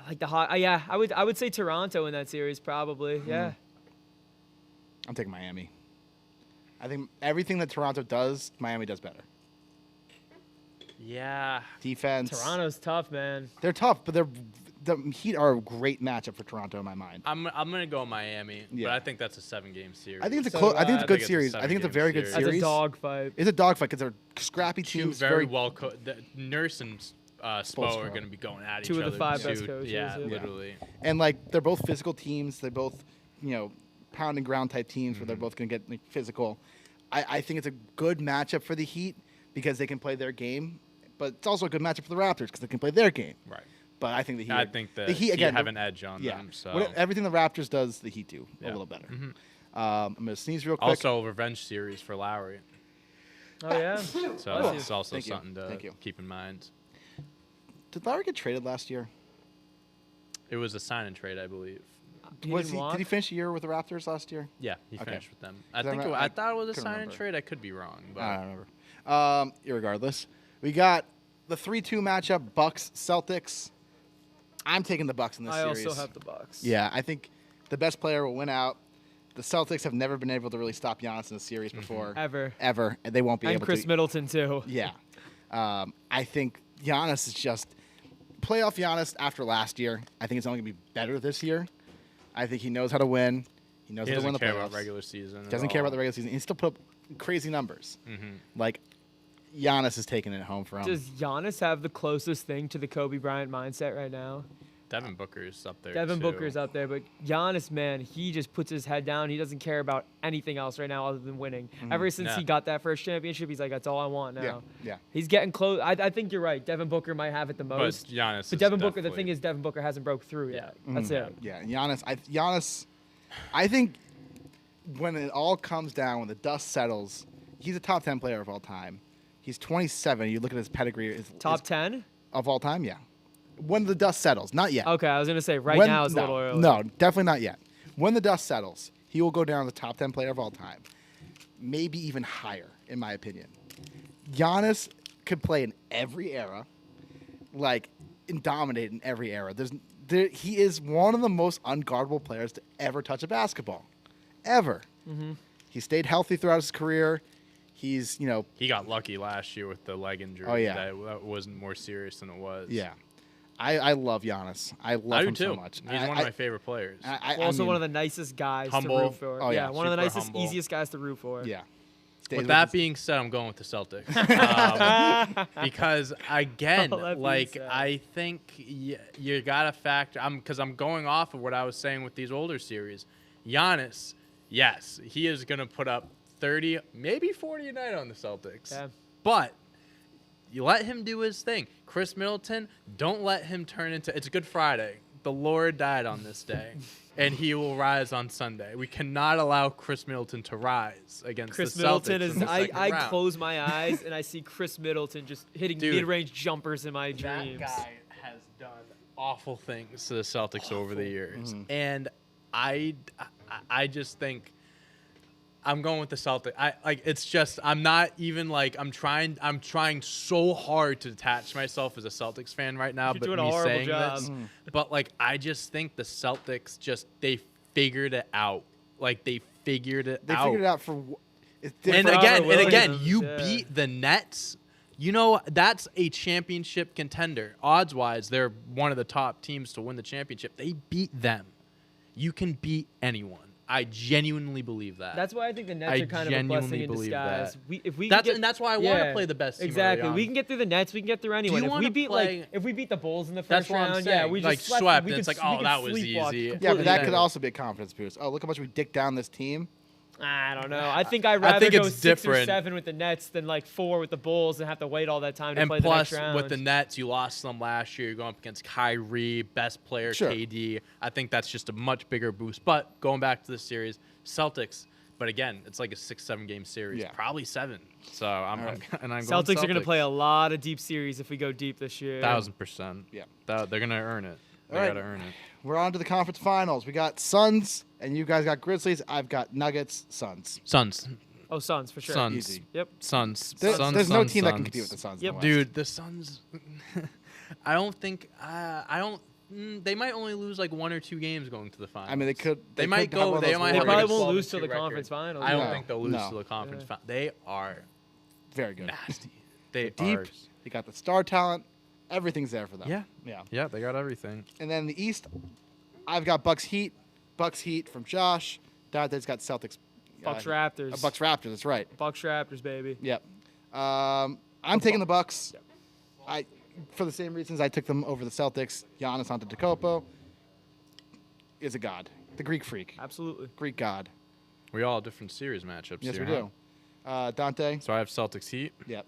I like the Hawks. Yeah, I would say Toronto in that series probably. Yeah. I'm taking Miami. I think everything that Toronto does, Miami does better. Yeah. Defense. Toronto's tough, man. They're tough, but the Heat are a great matchup for Toronto in my mind. I'm gonna go Miami, Yeah. but I think that's a 7-game series. I think it's a So close. do I think it's I. a good I think it's a series. I think it's a 7-game very good series. That's series. a dogfight. It's a dogfight because they're scrappy two teams. very well Nurse and Spo Spoelstra. are going to be going at each Two other. of the 5 too. best coaches, Yeah, yeah. literally. And like they're both physical teams. They both, pound and ground type teams where they're both going to get physical. I think it's a good matchup for the Heat because they can play their game, but it's also a good matchup for the Raptors because they can play their game. Right. But I think the Heat. I think the Heat again have an edge on yeah. them. So Everything the Raptors does, the Heat do a Yeah. little better. I'm gonna sneeze real quick. also revenge series for Lowry. Oh yeah. So Bless you. it's also Thank you. something to Thank you. keep in mind. Did Lowry get traded last year? It was a sign and trade, I believe. He Did didn't he walk? finish a year with the Raptors last year? Yeah, he Okay. finished with them. I I think remember- I thought it was a couldn't sign and remember. trade. I could be wrong, but I don't remember. Irregardless, we got the 3-2 matchup: Bucks Celtics. I'm taking the Bucks in this I series. also have the Bucks. Yeah, I think the best player will win out. The Celtics have never been able to really stop Giannis in a series before. Ever. And they won't be And able Chris to. Middleton too. Yeah. I think Giannis is just playoff Giannis after last year. I think it's only going to be better this year. I think he knows how to win. He knows he how to win doesn't the care playoffs. about regular season. at Doesn't care about all. the regular season. He still put up crazy numbers. Mm-hmm. Like, Giannis is taking it home for him. Does Giannis have the closest thing to the Kobe Bryant mindset right now? Devin Booker's up there. Devin too. Booker's up there, but Giannis, man, he just puts his head down. He doesn't care about anything else right now other than winning. Ever since Yeah. he got that first championship, he's like, that's all I want now. Yeah, yeah. He's getting close. I think you're right. Devin Booker might have it the But most. Giannis. But is Devin Booker, the definitely- thing is, Devin Booker hasn't broke through yet. That's it. Yeah, Giannis, I think when it all comes down, when the dust settles, he's a top 10 player of all time. He's 27. You look at his pedigree. Top 10? of all time, yeah. When the dust settles, not yet. Okay, I was going to say right When- now is no, a little early. No, definitely not yet. When the dust settles, he will go down as the top 10 player of all time. Maybe even higher, in my opinion. Giannis could play in every era, and dominate in every era. He is one of the most unguardable players to ever touch a basketball. Ever. Mm-hmm. He stayed healthy throughout his career. He's, He got lucky last year with the leg injury. Oh, yeah. That wasn't more serious than it was. yeah. I love Giannis. I love I do him too. so much. He's one of my favorite players. Also one of the nicest guys Humble. to root for. Oh, yeah. One of the Super nicest, humble. easiest guys to root for. Yeah. With that being said, I'm going with the Celtics. Because again, All that being like said. I think you gotta factor. Because I'm going off of what I was saying with these older series. Giannis, yes, he is gonna put up 30, maybe 40 a night on the Celtics. Yeah. But you let him do his thing. Chris Middleton, don't let him turn into. It's Good Friday. The Lord died on this day, and he will rise on Sunday. We cannot allow Chris Middleton to rise against Chris the Middleton Celtics is. in the second I round. close my eyes and I see Chris Middleton just hitting Dude, mid-range jumpers in my That dreams. guy has done awful things to the Celtics over the years, and I just think I'm going with the Celtics. I'm not even I'm trying so hard to detach myself as a Celtics fan right now, You're but doing a me horrible saying job. this, but I just think the Celtics they figured it out. They figured it They out. figured it out for. It's And different. again, Williams, you yeah. beat the Nets. That's a championship contender. Odds-wise, they're one of the top teams to win the championship. They beat them. You can beat anyone. I genuinely believe that. That's why I think the Nets are kind of a blessing in disguise. And that's why I want to play the best team exactly. early on. We can get through the Nets. We can get through anyone. If we beat if we beat the Bulls in the first round, we just swept. We It's could, like, oh, we that could was sleepwalk easy. Yeah, but that completely. could also be a confidence boost. Oh, look how much we dick down this team. I don't know. I think I'd rather go it's 6 different. or 7 with the Nets than like 4 with the Bulls and have to wait all that time to And play the next plus, round. with the Nets, you lost them last year. You're going up against Kyrie, best player, Sure. KD. I think that's just a much bigger boost. But going back to the series, Celtics. But again, it's like a 6-7 game series, Yeah. probably 7. So I'm right. going Celtics are going to Celtics. play a lot of deep series if we go deep this year. 1,000%. Yeah. They're going to earn it. They All right. got to earn it. We're on to the conference finals. We got Suns, and you guys got Grizzlies. I've got Nuggets, Suns. Suns. Oh, Suns for sure. Suns. Easy. Yep. Suns. There's Suns, no Suns, team that can Suns. compete with the Suns. Yep. in the West. Dude, the Suns. I don't think. I don't. They might only lose like 1 or 2 games going to the finals. I mean, they could. They might could have go. one of They those might They have Warriors. like probably a won't 12 lose to the record. conference finals. I don't No. think they'll lose No. to the conference. Yeah. They are Very good. nasty. They Deep. are. They got the star talent. Everything's there for them. Yeah. Yeah. Yeah, they got everything. And then the East, I've got Bucks Heat. Bucks Heat from Josh. Dante's got Celtics. Bucks Raptors. Bucks Raptors. That's right. Bucks Raptors, baby. Yep. I'm taking the Bucks. Yep. For the same reasons I took them over the Celtics. Giannis Antetokounmpo is a god. The Greek freak. Absolutely. Greek god. We all have different series matchups Yes, here. we do. Dante. So I have Celtics Heat. Yep.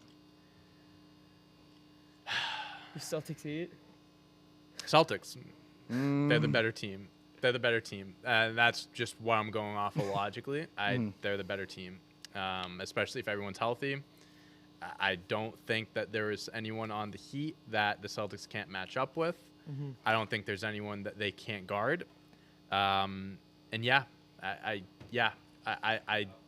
You Celtics Heat. Celtics. They're the better team. They're the better team. And that's just what I'm going off of logically. They're the better team, especially if everyone's healthy. I don't think that there is anyone on the Heat that the Celtics can't match up with. I don't think there's anyone that they can't guard. And yeah, I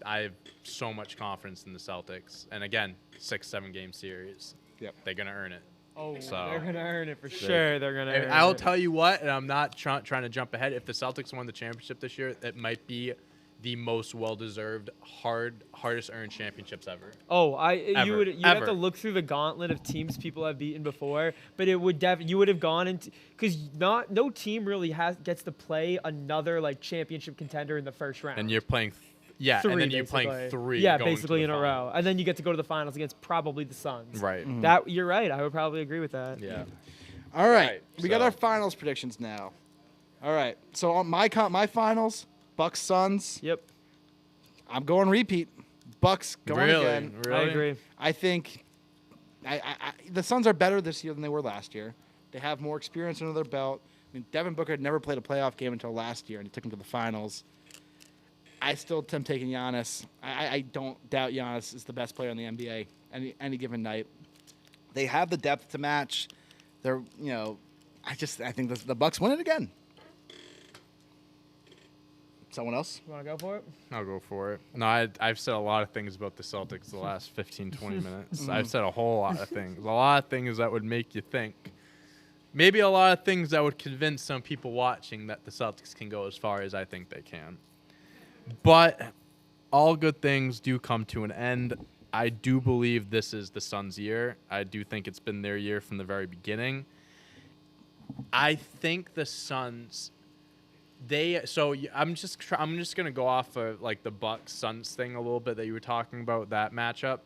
have so much confidence in the Celtics. And again, 6-7 game series. Yep. They're gonna earn it. Oh, So- they're gonna earn it for sure. They're gonna. And earn I'll it. tell you what, and I'm not trying to jump ahead. If the Celtics won the championship this year, it might be the most well-deserved, hardest earned championships ever. Oh, Ever. you'd have Ever. to look through the gauntlet of teams people have beaten before, but it would you would have gone into because no team really gets to play another like championship contender in the first round. And you're playing, and then you're playing basically. 3. Yeah, going to basically the in a row, finals. and then you get to go to the finals against probably the Suns. Right. That you're right. I would probably agree with that. Yeah. All right. Right, We got so- our finals predictions now. All right. So on my finals, Bucks Suns. Yep. I'm going repeat. Bucks going Really? again. Really? I agree. I think the Suns are better this year than they were last year. They have more experience under their belt. I mean, Devin Booker had never played a playoff game until last year, and he took him to the finals. I still am taking Giannis. I don't doubt Giannis is the best player in the NBA any given night. They have the depth to match. They're, I think the Bucks win it again. Someone else? You want to go for it? I'll go for it. No, I've said a lot of things about the Celtics the last 15, 20 minutes. Mm-hmm. I've said a whole lot of things. A lot of things that would make you think. Maybe a lot of things that would convince some people watching that the Celtics can go as far as I think they can. But all good things do come to an end. I do believe this is the Suns' year. I do think it's been their year from the very beginning. I think the Suns... I'm just gonna go off of like the Bucks Suns thing a little bit that you were talking about, that matchup.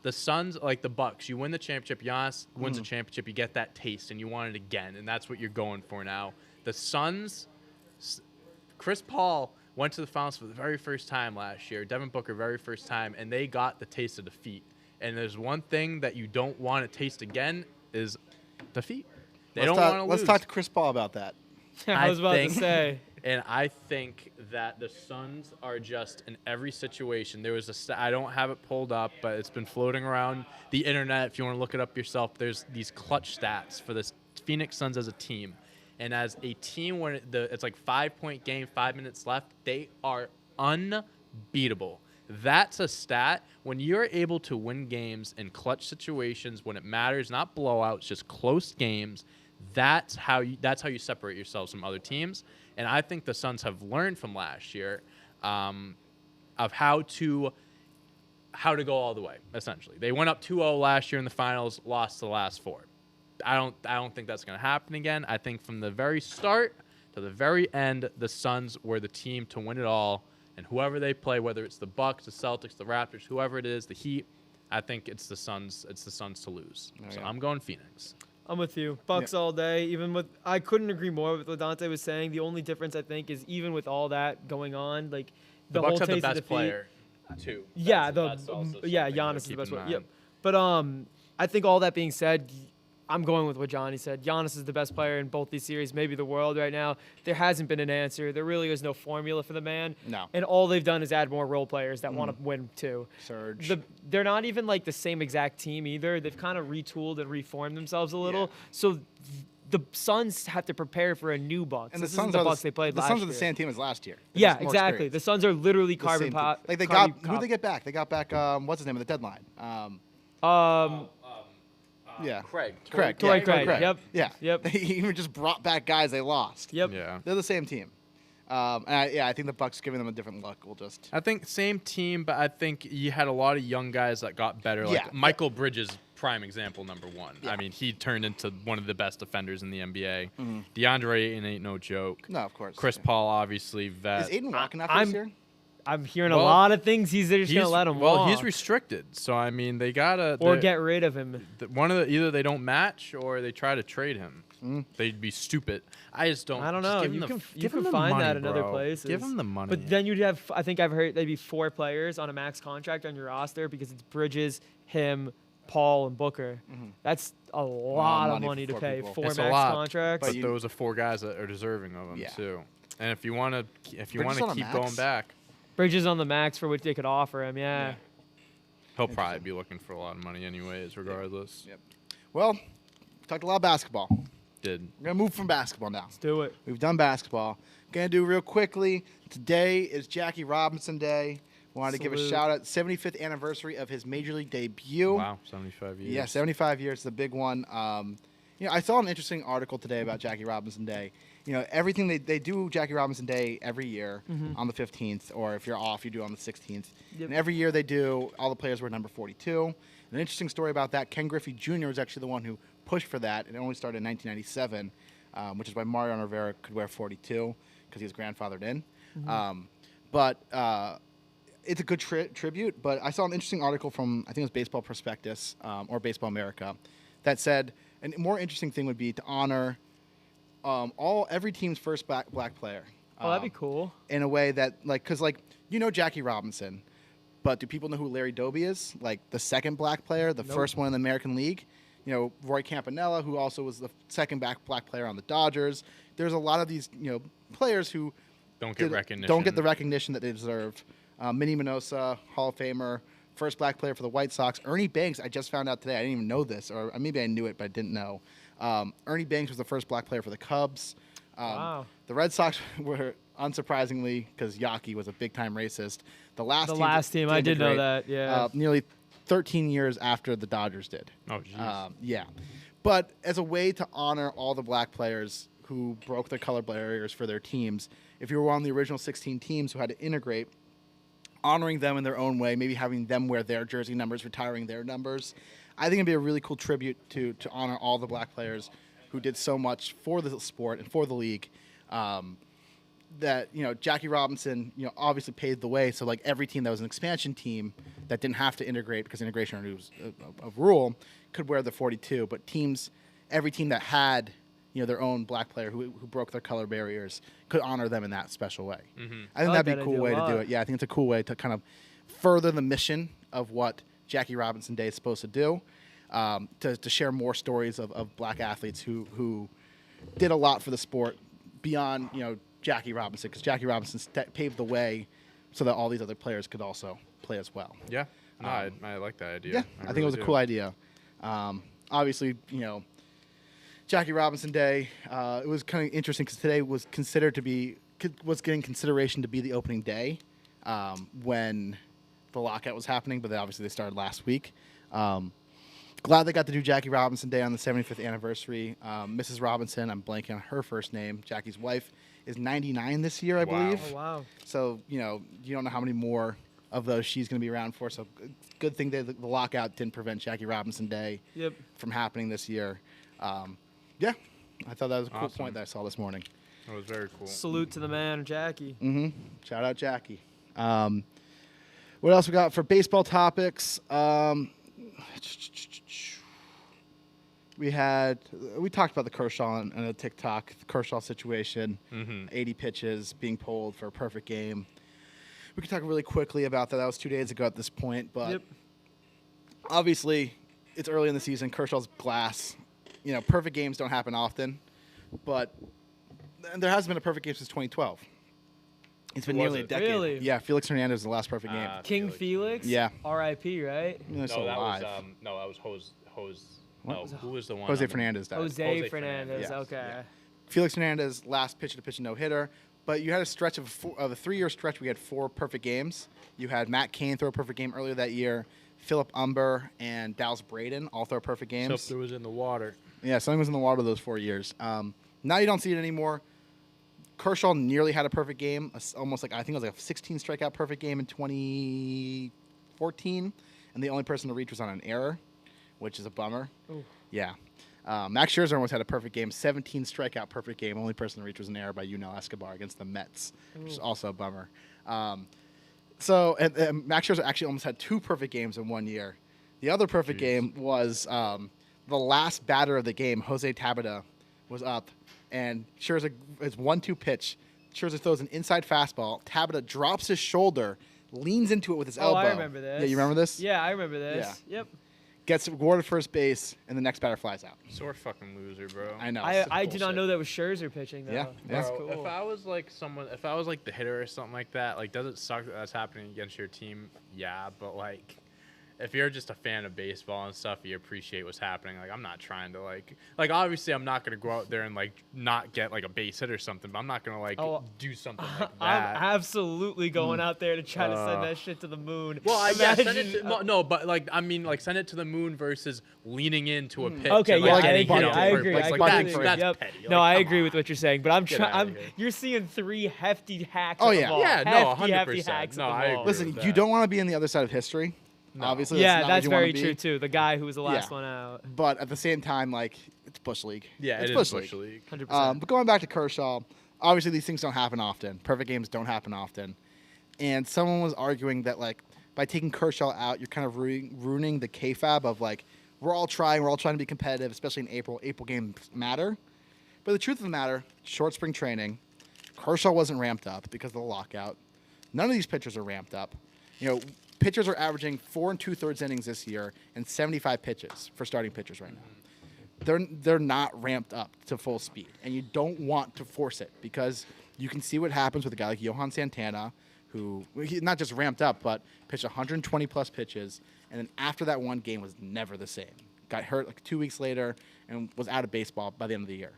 The Suns, like the Bucks, you win the championship. Giannis wins a championship. You get that taste, and you want it again, and that's what you're going for now. The Suns, Chris Paul went to the finals for the very first time last year. Devin Booker, very first time, and they got the taste of defeat. And there's one thing that you don't want to taste again is defeat. They don't want to lose. Let's talk to Chris Paul about that. I was about to think- say. And I think that the Suns are just in every situation. There was I don't have it pulled up, but it's been floating around the internet. If you want to look it up yourself, there's these clutch stats for the Phoenix Suns as a team. And as a team, when it's like 5-point game, 5 minutes left, they are unbeatable. That's a stat. When you're able to win games in clutch situations, when it matters, not blowouts, just close games, that's how you separate yourselves from other teams. And I think the Suns have learned from last year of how to go all the way. Essentially, they went up 2-0 last year in the finals, lost the last 4. I don't think that's going to happen again. I think from the very start to the very end, the Suns were the team to win it all. And whoever they play, whether it's the Bucks, the Celtics, the Raptors, whoever it is, the Heat, I think it's the Suns. It's the Suns to lose. So I'm going Phoenix. I'm with you. Bucks all day. I couldn't agree more with what Dante was saying. The only difference I think is even with all that going on, like The whole Bucks have the taste of best defeat- player, too. Yeah, That's also something Giannis to is the keep best in one. mind. Yep. But I think all that being said, I'm going with what Johnny said. Giannis is the best player in both these series, maybe the world right now. There hasn't been an answer. There really is no formula for the man. No. And all they've done is add more role players that want to win too. Surge. They're not even like the same exact team either. They've kind of retooled and reformed themselves a little. Yeah. So the Suns have to prepare for a new Bucks. And This the Suns isn't are the Bucks they played the last Suns are year. the same team as last year. They're Yeah, just more exactly. experienced. The Suns are literally The carbon same pot. team. Like they got who did they get back? They got back what's his name at the deadline? Yeah. Craig. Craig. Torrey Yeah, Craig. Yep. Yeah. Yep. They even just brought back guys they lost. Yep. Yeah. They're the same team. I think the Bucks giving them a different look will just. I think same team, but I think you had a lot of young guys that got better. Like Yeah. Michael Bridges, prime example, number one. Yeah. I mean, he turned into one of the best defenders in the NBA. DeAndre Ayton ain't no joke. No, of course. Chris Paul, obviously, vet. Is Aiden walking after I'm- this year? I'm hearing Well, a lot of things. They're just gonna let him walk. he's restricted, so I mean, they gotta or get rid of him. either they don't match or they try to trade him. They'd be stupid. I just don't. I don't just know. give him You the can f- you give can him the find money, that in other bro. places. Give him the money. But then you'd have. I think I've heard there'd be 4 players on a max contract on your roster because it's Bridges, him, Paul, and Booker. That's a lot of money money for to 4 pay. people. 4 It's a max lot, contracts. But those are 4 guys that are deserving of him Yeah. too. And if you want to, Bridges on a keep max? going back, Bridges on the max for what they could offer him. Yeah. he'll probably be looking for a lot of money anyways, regardless. Yep. Well, we talked a lot of basketball. Did We're gonna move from basketball now. Let's do it. We've done basketball. Gonna do real quickly. Today is Jackie Robinson Day. Wanted to give a Salute. shout out. 75th anniversary of his major league debut. wow, 75 years. Yeah, 75 years is the big one. I saw an interesting article today about Jackie Robinson Day. Everything they do Jackie Robinson Day every year on the 15th, or if you're off, you do it on the 16th. Yep. And every year they do, all the players wear number 42. An interesting story about that, Ken Griffey Jr. was actually the one who pushed for that, and it only started in 1997, which is why Mariano Rivera could wear 42 because he was grandfathered in. But it's a good tribute, but I saw an interesting article from, I think it was Baseball Prospectus or Baseball America, that said a more interesting thing would be to honor every team's first black player. Oh, that'd be cool. In a way that, because Jackie Robinson, but do people know who Larry Doby is? Like the second black player, the first one in the American League? Roy Campanella, who also was the second black player on the Dodgers. There's a lot of these, players who Don't get recognition. don't get the recognition that they deserve. Minnie Minoso, Hall of Famer, first black player for the White Sox. Ernie Banks, I just found out today. I didn't even know this, or maybe I knew it, but I didn't know. Ernie Banks was the first black player for the Cubs. Wow. The Red Sox were, unsurprisingly, because Yaki was a big-time racist, the last team I did know integrate, that. Yeah. nearly 13 years after the Dodgers did. Oh, jeez. Yeah. But as a way to honor all the black players who broke the color barriers for their teams, if you were on the original 16 teams who had to integrate, honoring them in their own way, maybe having them wear their jersey numbers, retiring their numbers, I think it'd be a really cool tribute to honor all the black players who did so much for the sport and for the league. That Jackie Robinson obviously paved the way, so like every team that was an expansion team that didn't have to integrate because integration was a rule could wear the 42, but every team that had their own black player who broke their color barriers could honor them in that special way. I think that'd be a cool way to do it. Yeah, I think it's a cool way to kind of further the mission of what Jackie Robinson Day is supposed to do, to share more stories of black athletes who did a lot for the sport beyond Jackie Robinson, because Jackie Robinson paved the way so that all these other players could also play as well. Yeah. No, I like that idea. Yeah, I think it was a cool idea. Obviously, Jackie Robinson Day, it was kind of interesting because today was getting consideration to be the opening day when the lockout was happening, but obviously they started last week. Glad they got to do Jackie Robinson Day on the 75th anniversary. Mrs. Robinson, I'm blanking on her first name, Jackie's wife, is 99 this year, I believe. Oh, wow. So, you don't know how many more of those she's going to be around for. So, good thing that the lockout didn't prevent Jackie Robinson Day from happening this year. Yeah, I thought that was a cool point that I saw this morning. That was very cool. Salute to the man, Jackie. Shout out Jackie. What else we got for baseball topics? We talked about the Kershaw and a TikTok, the Kershaw situation, 80 pitches being pulled for a perfect game. We could talk really quickly about that. That was 2 days ago at this point, but obviously it's early in the season. Kershaw's glass. Perfect games don't happen often, but there hasn't been a perfect game since 2012. It's been nearly a decade. Really? Yeah, Felix Hernandez is the last perfect game. King Felix? Yeah. R.I.P., right? He's still that alive. was who was the one? Jose on the- Fernandez died. Jose Fernandez. Yes. Okay. Yeah. Felix Hernandez, last pitcher to pitch a no-hitter. But you had a stretch of a 3-year stretch. We had 4 perfect games. You had Matt Cain throw a perfect game earlier that year. Philip Umber and Dallas Braden all throw perfect games. Something was in the water. Yeah, something was in the water those 4 years. Now you don't see it anymore. Kershaw nearly had a perfect game, almost like I think it was like a 16 strikeout perfect game in 2014, and the only person to reach was on an error, which is a bummer. Ooh. Yeah. Max Scherzer almost had a perfect game, 17 strikeout perfect game. Only person to reach was an error by Yunel Escobar against the Mets, which is also a bummer. So Max Scherzer actually almost had 2 perfect games in 1 year. The other perfect game was the last batter of the game, Jose Tabata, was up, and Scherzer is 1-2 pitch. Scherzer throws an inside fastball. Tabata drops his shoulder, leans into it with his elbow. I remember this. Yeah, you remember this? Yeah, I remember this. Yeah. Yep. Gets rewarded first base, and the next batter flies out. Sore fucking loser, bro. I know. I did not know that was Scherzer pitching, though. Yeah, That's Bro, cool. if I was like the hitter or something like that, like, does it suck that that's happening against your team? Yeah, but like, if you're just a fan of baseball and stuff, you appreciate what's happening. Like, I'm not trying to like obviously I'm not gonna go out there and like not get like a base hit or something, but I'm not gonna like do something like that. I'm absolutely going out there to try to send that shit to the moon. Well, I guess send it Imagine- to, no, but like I mean, like send it to the moon versus leaning into a pitch. Okay, and, yeah, like, I getting agree. hit on I purpose. agree. Like, I bunting agree. for that's Yep. petty. No, Like, I come agree on. with what you're saying, but I'm Get outta trying. here. You're seeing 3 hefty hacks. Oh, at the yeah. ball. Yeah, no, hefty 100%. hacks No, at the I ball. agree. Listen, with you that. don't want to be on the other side of history. No. Obviously, Yeah, not what that's you wanna very be. true too. The guy who was the last Yeah. one out. But at the same time, like, it's Bush League. Yeah, it's it Bush is Bush League. 100%. But going back to Kershaw, obviously these things don't happen often. Perfect games don't happen often. And someone was arguing that, like, by taking Kershaw out, you're kind of ruining the kayfabe of, like, we're all trying to be competitive, especially in April. April games matter. But the truth of the matter, short spring training, Kershaw wasn't ramped up because of the lockout. None of these pitchers are ramped up. Pitchers are averaging 4 2/3 innings this year and 75 pitches for starting pitchers right now. They're not ramped up to full speed, and you don't want to force it because you can see what happens with a guy like Johan Santana, who he not just ramped up but pitched 120 plus pitches, and then after that one game was never the same. Got hurt like 2 weeks later and was out of baseball by the end of the year.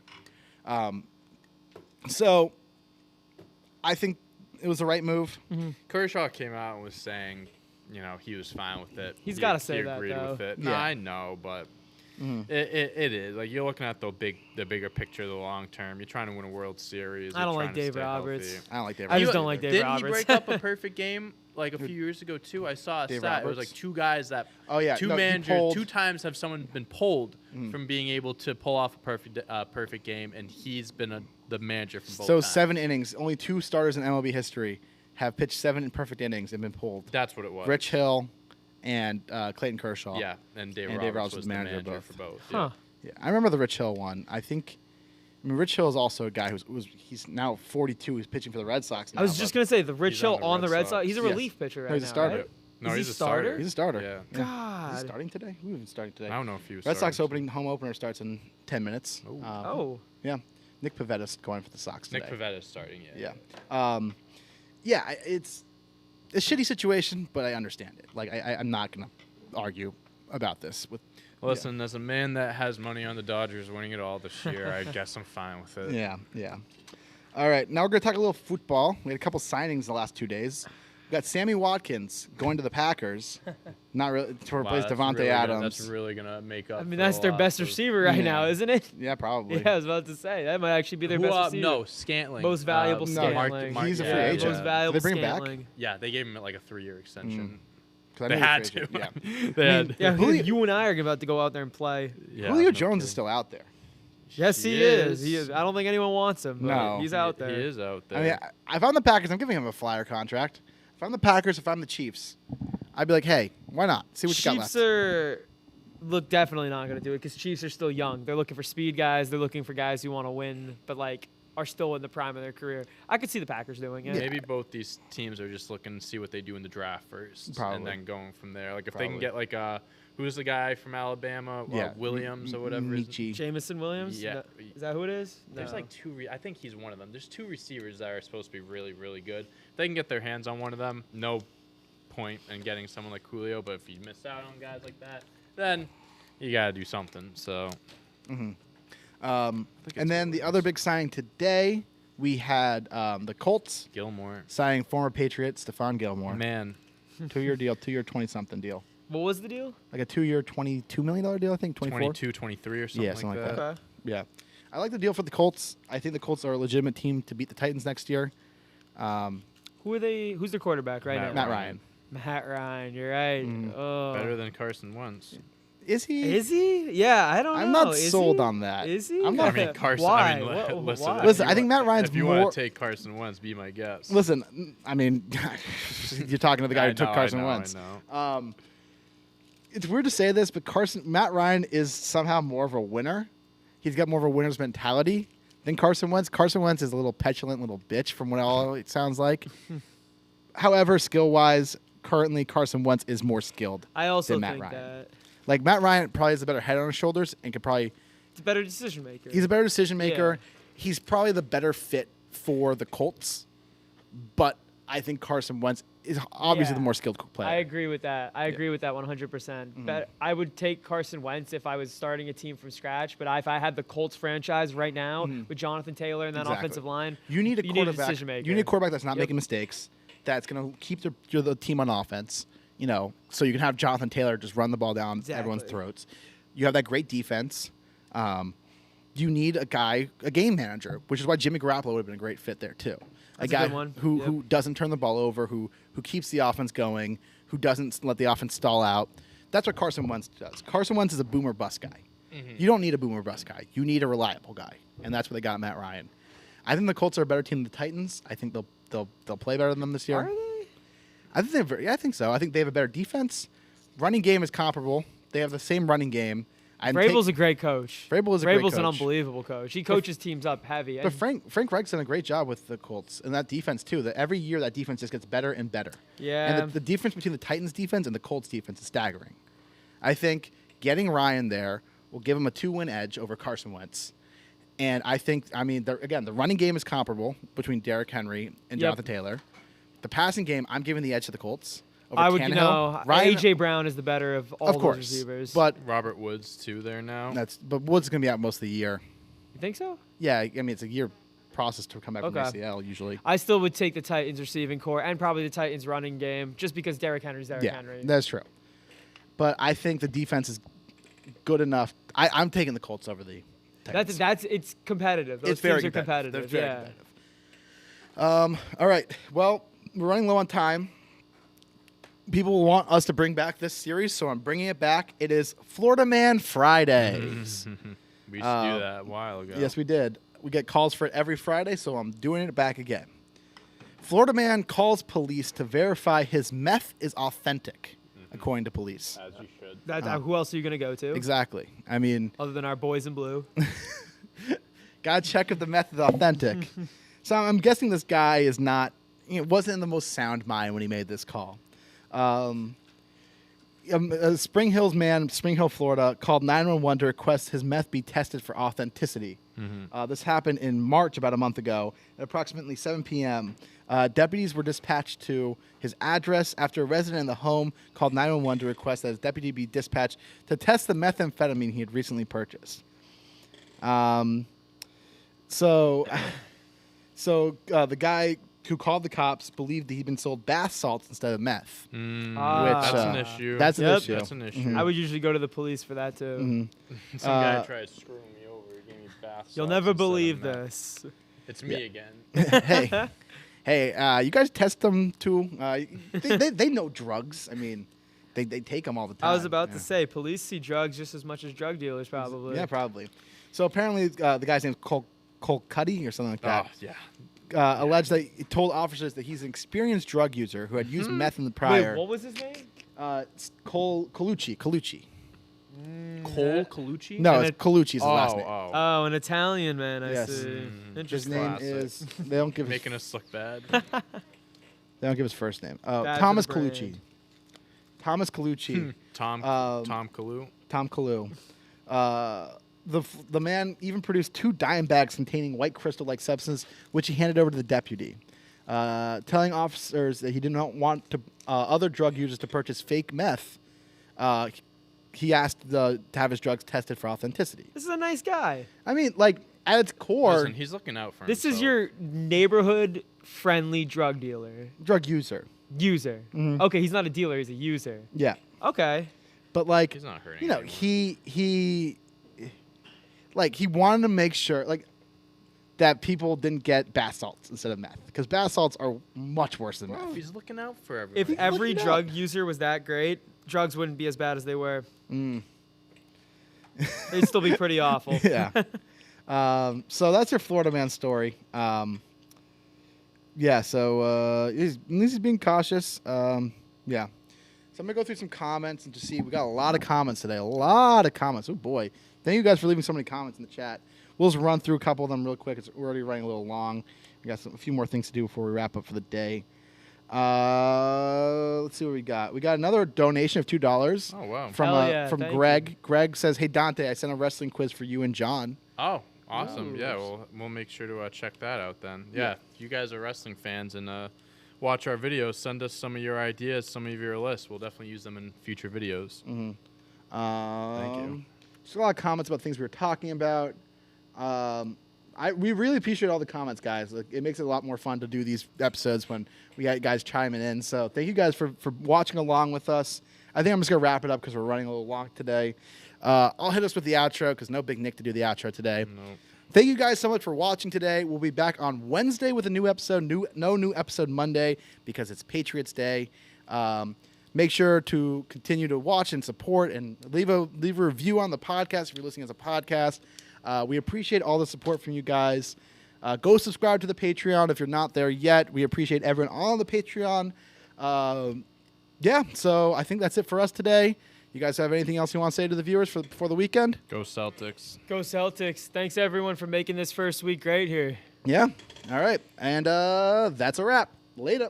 So I think it was the right move. Kershaw came out and was saying, he was fine with it. He's He- gotta say he that, agreed though. with it. Yeah. No, I know, but it is like you're looking at the bigger picture, the long term. You're trying to win a World Series. I You're don't like trying to Dave stay Roberts. healthy. I don't like Dave I just Roberts don't either. like Dave Didn't Roberts. he break up a perfect game like a few years ago too? I saw a Dave stat. It was Roberts? like 2 guys that. Oh, yeah. Two No, he managers. pulled- 2 times have someone been pulled from being able to pull off a perfect game, and he's been the manager for both. So times. 7 innings. Only 2 starters in MLB history have pitched 7 perfect innings and been pulled. That's what it was. Rich Hill and Clayton Kershaw. Yeah, and Dave And Roberts, Dave Roberts was was the manager manager of for both. both. Huh. Yeah, I remember the Rich Hill one. Rich Hill is also a guy he's now 42. He's pitching for the Red Sox now. I was just gonna say the Rich He's Hill on the on the Red Red Sox. Sox. He's a Yes. relief pitcher right No, he's a now, starter. right? No, Is he he's a starter. He's a starter. Yeah. Is God. he starting today? Who even starting today? I don't know if he was. Red Sox starting. home opener starts in 10 minutes. Oh. Yeah. Nick Pavetta's going for the Sox today. Nick Pavetta's starting. Yeah. It's a shitty situation, but I understand it. Like, I'm not going to argue about this. Listen, as a man that has money on the Dodgers winning it all this year, I guess I'm fine with it. Yeah. All right, now we're going to talk a little football. We had a couple signings the last 2 days. We got Sammy Watkins going to the Packers. Not really to Wow, replace that's Devontae really Adams. That's really gonna make up. I mean, for that's a their lot best of- receiver right now, Yeah. isn't it? Yeah, probably. Yeah, I was about to say that might actually be their Who, best receiver. no, Scantling. Most valuable no, Scantling. He's a free Yeah, agent. Most valuable Did they bring him back? Scantling. Yeah, they gave him like a 3-year extension. 'Cause I They know had he's a to. free agent. Yeah. They had. Yeah, Julio- you and I are about to go out there and play. Yeah, Julio no Jones kidding. is still out there. Yes, he is. He is. I don't think anyone wants him. But No. he's out there. He is out there. I mean, if I'm the Packers, I'm giving him a flyer contract. If I'm the Packers, if I'm the Chiefs, I'd be like, hey, why not? See what you got left. Chiefs look definitely not going to do it because Chiefs are still young. They're looking for speed guys. They're looking for guys who want to win, but like are still in the prime of their career. I could see the Packers doing it. Maybe both these teams are just looking to see what they do in the draft first, Probably. and then going from there. Like if they Probably. can get like who's the guy from Alabama? Williams or whatever. Michi. Jamison Williams? Yeah. No, is that who it is? There's No. like I think he's one of them. There's 2 receivers that are supposed to be really, really good. If they can get their hands on one of them, no point in getting someone like Julio. But if you miss out on guys like that, then you got to do something. So. And then the other big signing today, we had the Colts Gilmore. signing former Patriot Stephon Gilmore. Man. 2-year deal, 2-year 20-something deal. What was the deal? Like a 2-year, $22 million deal, I think, 24? 22, 23 or something, Yeah, something like that. Okay. Yeah. I like the deal for the Colts. I think the Colts are a legitimate team to beat the Titans next year. Who are they? Who's their quarterback right now? Matt Ryan. Matt Ryan. You're right. Oh. Better than Carson Wentz. Is he? Is he? Yeah, I don't know. I'm not Is sold he? on that. Is he? I'm not- I mean, Carson. Why? I mean, What- listen. why? if Listen, you I think wa- Matt Ryan's If you more- want to take Carson Wentz, be my guest. Listen, I mean, you're talking to the guy who took Carson Wentz. I know. It's weird to say this, but Matt Ryan is somehow more of a winner. He's got more of a winner's mentality than Carson Wentz. Carson Wentz is a little petulant little bitch from what all it sounds like. However, skill-wise, currently Carson Wentz is more skilled I also than Matt think Ryan. that Like, Matt Ryan probably has a better head on his shoulders and could probably... he's a better decision maker. He's a better decision maker. Yeah. He's probably the better fit for the Colts, but I think Carson Wentz is obviously Yeah. the more skilled player. I agree with that. I agree with that 100%. But I would take Carson Wentz if I was starting a team from scratch. But if I had the Colts franchise right now with Jonathan Taylor and that Exactly. offensive line, You need a quarterback. decision maker. You need a quarterback that's not Yep. making mistakes. That's going to keep the team on offense. You know, so you can have Jonathan Taylor just run the ball down everyone's Exactly. throats. You have that great defense. You need a game manager, which is why Jimmy Garoppolo would have been a great fit there too. That's a guy good one. who doesn't turn the ball over, who keeps the offense going, who doesn't let the offense stall out. That's what Carson Wentz does. Carson Wentz is a boomer bust guy. You don't need a boomer bust guy. You need a reliable guy, and that's what they got in Matt Ryan. I think the Colts are a better team than the Titans. I think they'll play better than them this year. Are they? I think so. I think they have a better defense. Running game is comparable. They have the same running game. Vrabel's a great coach. Vrabel is a great Vrabel's an coach. unbelievable coach. He coaches teams up heavy. But and- Frank Reich's done a great job with the Colts and that defense too. That every year that defense just gets better and better. Yeah. And the difference between the Titans defense and the Colts defense is staggering. I think getting Ryan there will give him a 2-win edge over Carson Wentz. And I think, the running game is comparable between Derrick Henry and Yep. Jonathan Taylor. The passing game, I'm giving the edge to the Colts over I would Tannehill. AJ Brown is the better of all of those course, receivers. but Robert Woods too there now. but Woods is going to be out most of the year. you think so? Yeah, I mean it's a year process to come back Okay. from ACL usually. I still would take the Titans receiving core and probably the Titans running game just because Derrick Henry's Derrick Yeah, Henry. that's true. But I think the defense is good enough. I'm taking the Colts over the Titans. It's competitive. Those It's very teams are competitive. competitive. They're very Yeah. competitive. All right. Well, we're running low on time. People want us to bring back this series, so I'm bringing it back. It is Florida Man Fridays. We used to do that a while ago. Yes, we did. We get calls for it every Friday, so I'm doing it back again. Florida man calls police to verify his meth is authentic, according to police. As you should. Who else are you going to go to? Exactly. I mean, Other than our boys in blue. gotta check if the meth is authentic. So I'm guessing this guy is not, wasn't in the most sound mind when he made this call. Spring Hill, Florida, called 911 to request his meth be tested for authenticity. This happened in March, about a month ago, at approximately 7 p.m. Deputies were dispatched to his address after a resident in the home called 911 to request that his deputy be dispatched to test the methamphetamine he had recently purchased. So the guy who called the cops believed that he'd been sold bath salts instead of meth. That's an uh, issue. That's an Yep. issue. That's an issue. I would usually go to the police for that too. Some guy tried screwing me over. He gave me bath You'll salts never instead of believe meth. this. It's me again. Hey, you guys test them too? They know drugs. I mean, they take them all the time. I was about Yeah. to say, police see drugs just as much as drug dealers probably. Yeah, probably. So apparently the guy's name's Cole Cuddy or something like that. Oh, yeah. alleged that he told officers that he's an experienced drug user who had used meth in the prior. Wait, what was his name? Colucci. Cole Colucci? No, And it's Colucci's his last name. Oh, an Italian man. I Yes. see. His Interesting. name Classic. is. They don't give. Making us look bad. They don't give his first name. Bad for Thomas the brand. Colucci. Thomas Colucci. Tom Kalu. Tom Kalu. The man even produced 2 dime bags containing white crystal-like substance, which he handed over to the deputy, telling officers that he did not want other drug users to purchase fake meth. He asked to have his drugs tested for authenticity. This is a nice guy. I mean, like at its core, Listen, he's looking out for This himself. is your neighborhood-friendly drug dealer. drug user. User. Mhm. Okay, he's not a dealer. He's a user. Yeah, Okay. but like He's not hurting you know, anyone. he wanted to make sure that people didn't get bath salts instead of meth because bath salts are much worse than Bro, meth. he's looking out for everyone. If every it drug up. user was that great, drugs wouldn't be as bad as they were. Mm. They'd still be pretty awful. Yeah. So that's your Florida man story. Yeah. So he's being cautious. Yeah. So I'm gonna go through some comments and just see. We got a lot of comments today. A lot of comments. Oh boy. Thank you guys for leaving so many comments in the chat. We'll just run through a couple of them real quick. We're already running a little long. We got a few more things to do before we wrap up for the day. Let's see what we got. We got another donation of $2 Oh, wow. from Hell yeah, from thank Greg. you. Greg says, "Hey Dante, I sent a wrestling quiz for you and John." Oh, awesome. Ooh. Yeah, we'll make sure to check that out then. Yeah, if you guys are wrestling fans and watch our videos, send us some of your ideas, some of your lists. We'll definitely use them in future videos. Thank you. Just a lot of comments about things we were talking about. We really appreciate all the comments, guys. Like, it makes it a lot more fun to do these episodes when we got guys chiming in. So thank you guys for watching along with us. I think I'm just going to wrap it up because we're running a little long today. I'll hit us with the outro because no Big Nick to do the outro today. No. Thank you guys so much for watching today. We'll be back on Wednesday with a new episode. No new episode Monday because it's Patriots Day. Make sure to continue to watch and support and leave a review on the podcast if you're listening as a podcast. We appreciate all the support from you guys. Go subscribe to the Patreon if you're not there yet. We appreciate everyone on the Patreon. Yeah, so I think that's it for us today. You guys have anything else you want to say to the viewers before the weekend? Go Celtics. Go Celtics. Thanks, everyone, for making this first week great here. Yeah. All right. And that's a wrap. Later.